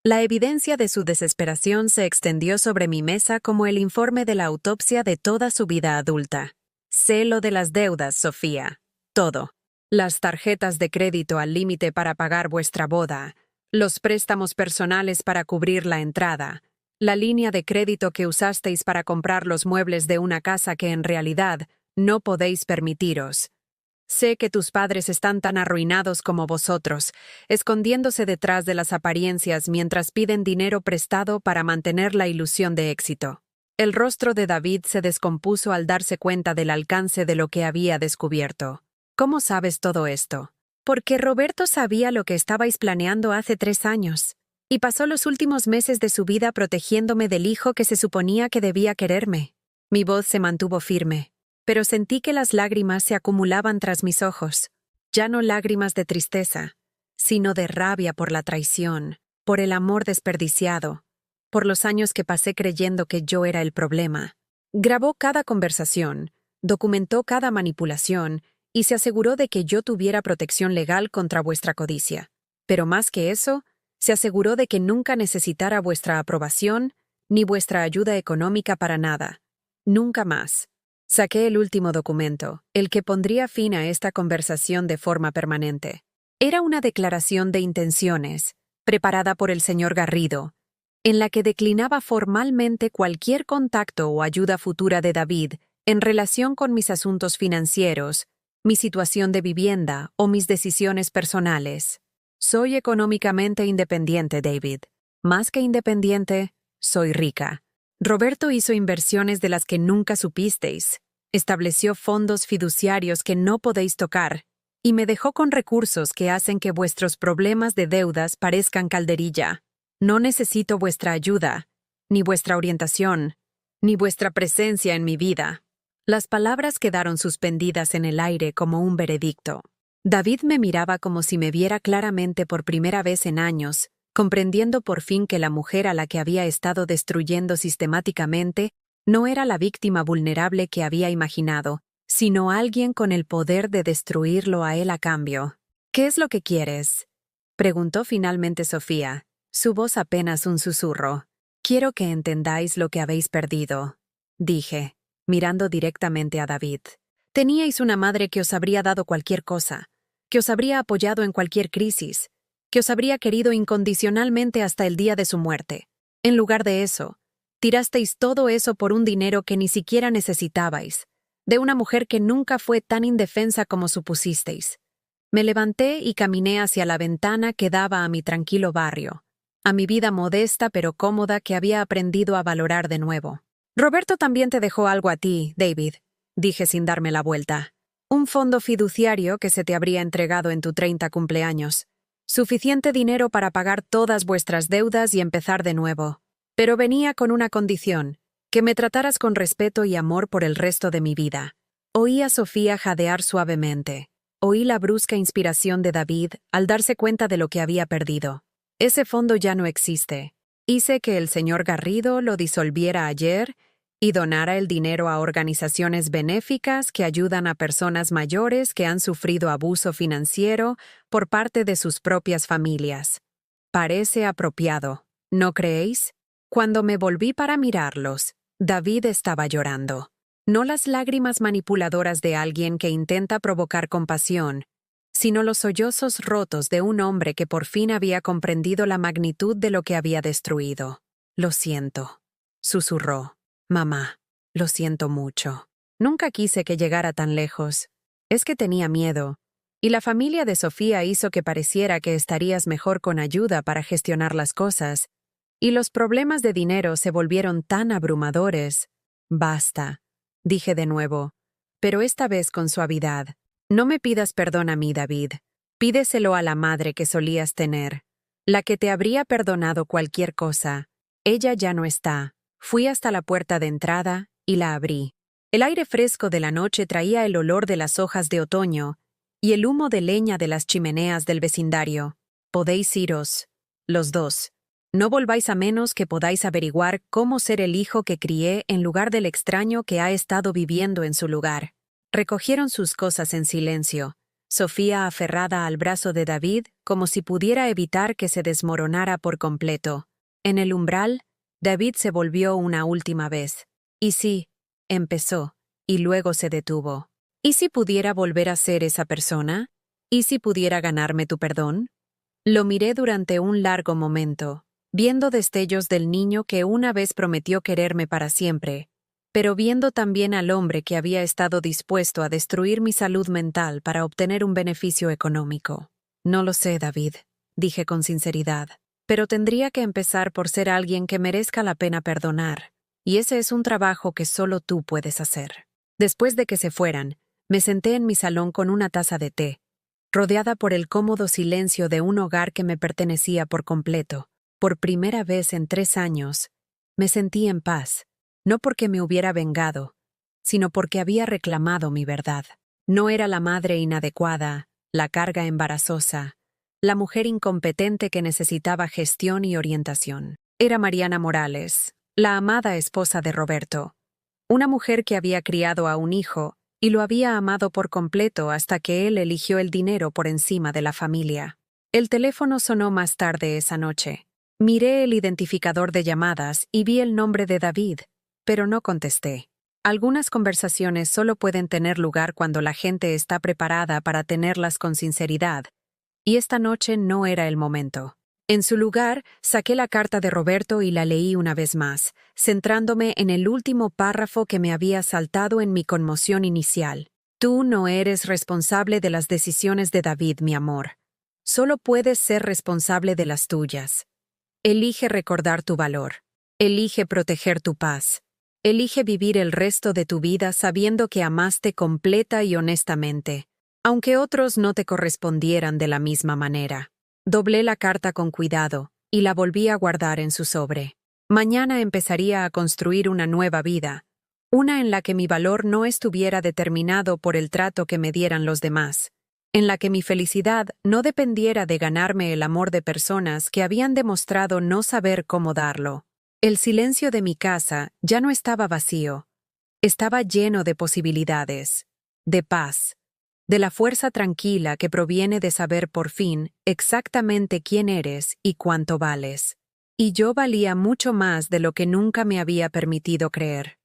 La evidencia de su desesperación se extendió sobre mi mesa como el informe de la autopsia de toda su vida adulta. «Sé lo de las deudas, Sofía. Todo. Las tarjetas de crédito al límite para pagar vuestra boda, los préstamos personales para cubrir la entrada, la línea de crédito que usasteis para comprar los muebles de una casa que en realidad no podéis permitiros. Sé que tus padres están tan arruinados como vosotros, escondiéndose detrás de las apariencias mientras piden dinero prestado para mantener la ilusión de éxito». El rostro de David se descompuso al darse cuenta del alcance de lo que había descubierto. «¿Cómo sabes todo esto?» «Porque Roberto sabía lo que estabais planeando hace 3 años, y pasó los últimos meses de su vida protegiéndome del hijo que se suponía que debía quererme». Mi voz se mantuvo firme, pero sentí que las lágrimas se acumulaban tras mis ojos. Ya no lágrimas de tristeza, sino de rabia por la traición, por el amor desperdiciado, por los años que pasé creyendo que yo era el problema. Grabó cada conversación, documentó cada manipulación y se aseguró de que yo tuviera protección legal contra vuestra codicia. Pero más que eso, se aseguró de que nunca necesitara vuestra aprobación ni vuestra ayuda económica para nada. Nunca más. Saqué el último documento, el que pondría fin a esta conversación de forma permanente. Era una declaración de intenciones, preparada por el señor Garrido, en la que declinaba formalmente cualquier contacto o ayuda futura de David en relación con mis asuntos financieros, mi situación de vivienda o mis decisiones personales. «Soy económicamente independiente, David. Más que independiente, soy rica. Roberto hizo inversiones de las que nunca supisteis, estableció fondos fiduciarios que no podéis tocar, y me dejó con recursos que hacen que vuestros problemas de deudas parezcan calderilla. No necesito vuestra ayuda, ni vuestra orientación, ni vuestra presencia en mi vida». Las palabras quedaron suspendidas en el aire como un veredicto. David me miraba como si me viera claramente por primera vez en años, comprendiendo por fin que la mujer a la que había estado destruyendo sistemáticamente no era la víctima vulnerable que había imaginado, sino alguien con el poder de destruirlo a él a cambio. «¿Qué es lo que quieres?», preguntó finalmente Sofía, su voz apenas un susurro. «Quiero que entendáis lo que habéis perdido», dije, mirando directamente a David. «Teníais una madre que os habría dado cualquier cosa, que os habría apoyado en cualquier crisis, que os habría querido incondicionalmente hasta el día de su muerte. En lugar de eso, tirasteis todo eso por un dinero que ni siquiera necesitabais, de una mujer que nunca fue tan indefensa como supusisteis». Me levanté y caminé hacia la ventana que daba a mi tranquilo barrio, a mi vida modesta pero cómoda que había aprendido a valorar de nuevo. Roberto también te dejó algo a ti, David, dije sin darme la vuelta. Un fondo fiduciario que se te habría entregado en tu 30 cumpleaños. Suficiente dinero para pagar todas vuestras deudas y empezar de nuevo. Pero venía con una condición, que me trataras con respeto y amor por el resto de mi vida. Oí a Sofía jadear suavemente. Oí la brusca inspiración de David al darse cuenta de lo que había perdido. Ese fondo ya no existe. Hice que el señor Garrido lo disolviera ayer y donara el dinero a organizaciones benéficas que ayudan a personas mayores que han sufrido abuso financiero por parte de sus propias familias. Parece apropiado, ¿no creéis? Cuando me volví para mirarlos, David estaba llorando. No las lágrimas manipuladoras de alguien que intenta provocar compasión, sino los sollozos rotos de un hombre que por fin había comprendido la magnitud de lo que había destruido. Lo siento, susurró. Mamá, lo siento mucho. Nunca quise que llegara tan lejos. Es que tenía miedo. Y la familia de Sofía hizo que pareciera que estarías mejor con ayuda para gestionar las cosas. Y los problemas de dinero se volvieron tan abrumadores. Basta, dije de nuevo, pero esta vez con suavidad. No me pidas perdón a mí, David. Pídeselo a la madre que solías tener, la que te habría perdonado cualquier cosa. Ella ya no está. Fui hasta la puerta de entrada y la abrí. El aire fresco de la noche traía el olor de las hojas de otoño y el humo de leña de las chimeneas del vecindario. Podéis iros, los dos. No volváis a menos que podáis averiguar cómo ser el hijo que crié en lugar del extraño que ha estado viviendo en su lugar. Recogieron sus cosas en silencio, Sofía aferrada al brazo de David como si pudiera evitar que se desmoronara por completo. En el umbral, David se volvió una última vez. ¿Y si? Empezó, y luego se detuvo. ¿Y si pudiera volver a ser esa persona? ¿Y si pudiera ganarme tu perdón? Lo miré durante un largo momento, viendo destellos del niño que una vez prometió quererme para siempre, pero viendo también al hombre que había estado dispuesto a destruir mi salud mental para obtener un beneficio económico. No lo sé, David, dije con sinceridad. Pero tendría que empezar por ser alguien que merezca la pena perdonar, y ese es un trabajo que solo tú puedes hacer. Después de que se fueran, me senté en mi salón con una taza de té, rodeada por el cómodo silencio de un hogar que me pertenecía por completo. Por primera vez en 3 años, me sentí en paz, no porque me hubiera vengado, sino porque había reclamado mi verdad. No era la madre inadecuada, la carga embarazosa, la mujer incompetente que necesitaba gestión y orientación. Era Mariana Morales, la amada esposa de Roberto, una mujer que había criado a un hijo y lo había amado por completo hasta que él eligió el dinero por encima de la familia. El teléfono sonó más tarde esa noche. Miré el identificador de llamadas y vi el nombre de David, pero no contesté. Algunas conversaciones solo pueden tener lugar cuando la gente está preparada para tenerlas con sinceridad, y esta noche no era el momento. En su lugar, saqué la carta de Roberto y la leí una vez más, centrándome en el último párrafo que me había saltado en mi conmoción inicial. Tú no eres responsable de las decisiones de David, mi amor. Solo puedes ser responsable de las tuyas. Elige recordar tu valor. Elige proteger tu paz. Elige vivir el resto de tu vida sabiendo que amaste completa y honestamente, aunque otros no te correspondieran de la misma manera. Doblé la carta con cuidado y la volví a guardar en su sobre. Mañana empezaría a construir una nueva vida, una en la que mi valor no estuviera determinado por el trato que me dieran los demás, en la que mi felicidad no dependiera de ganarme el amor de personas que habían demostrado no saber cómo darlo. El silencio de mi casa ya no estaba vacío, estaba lleno de posibilidades, de paz, de la fuerza tranquila que proviene de saber por fin exactamente quién eres y cuánto vales. Y yo valía mucho más de lo que nunca me había permitido creer.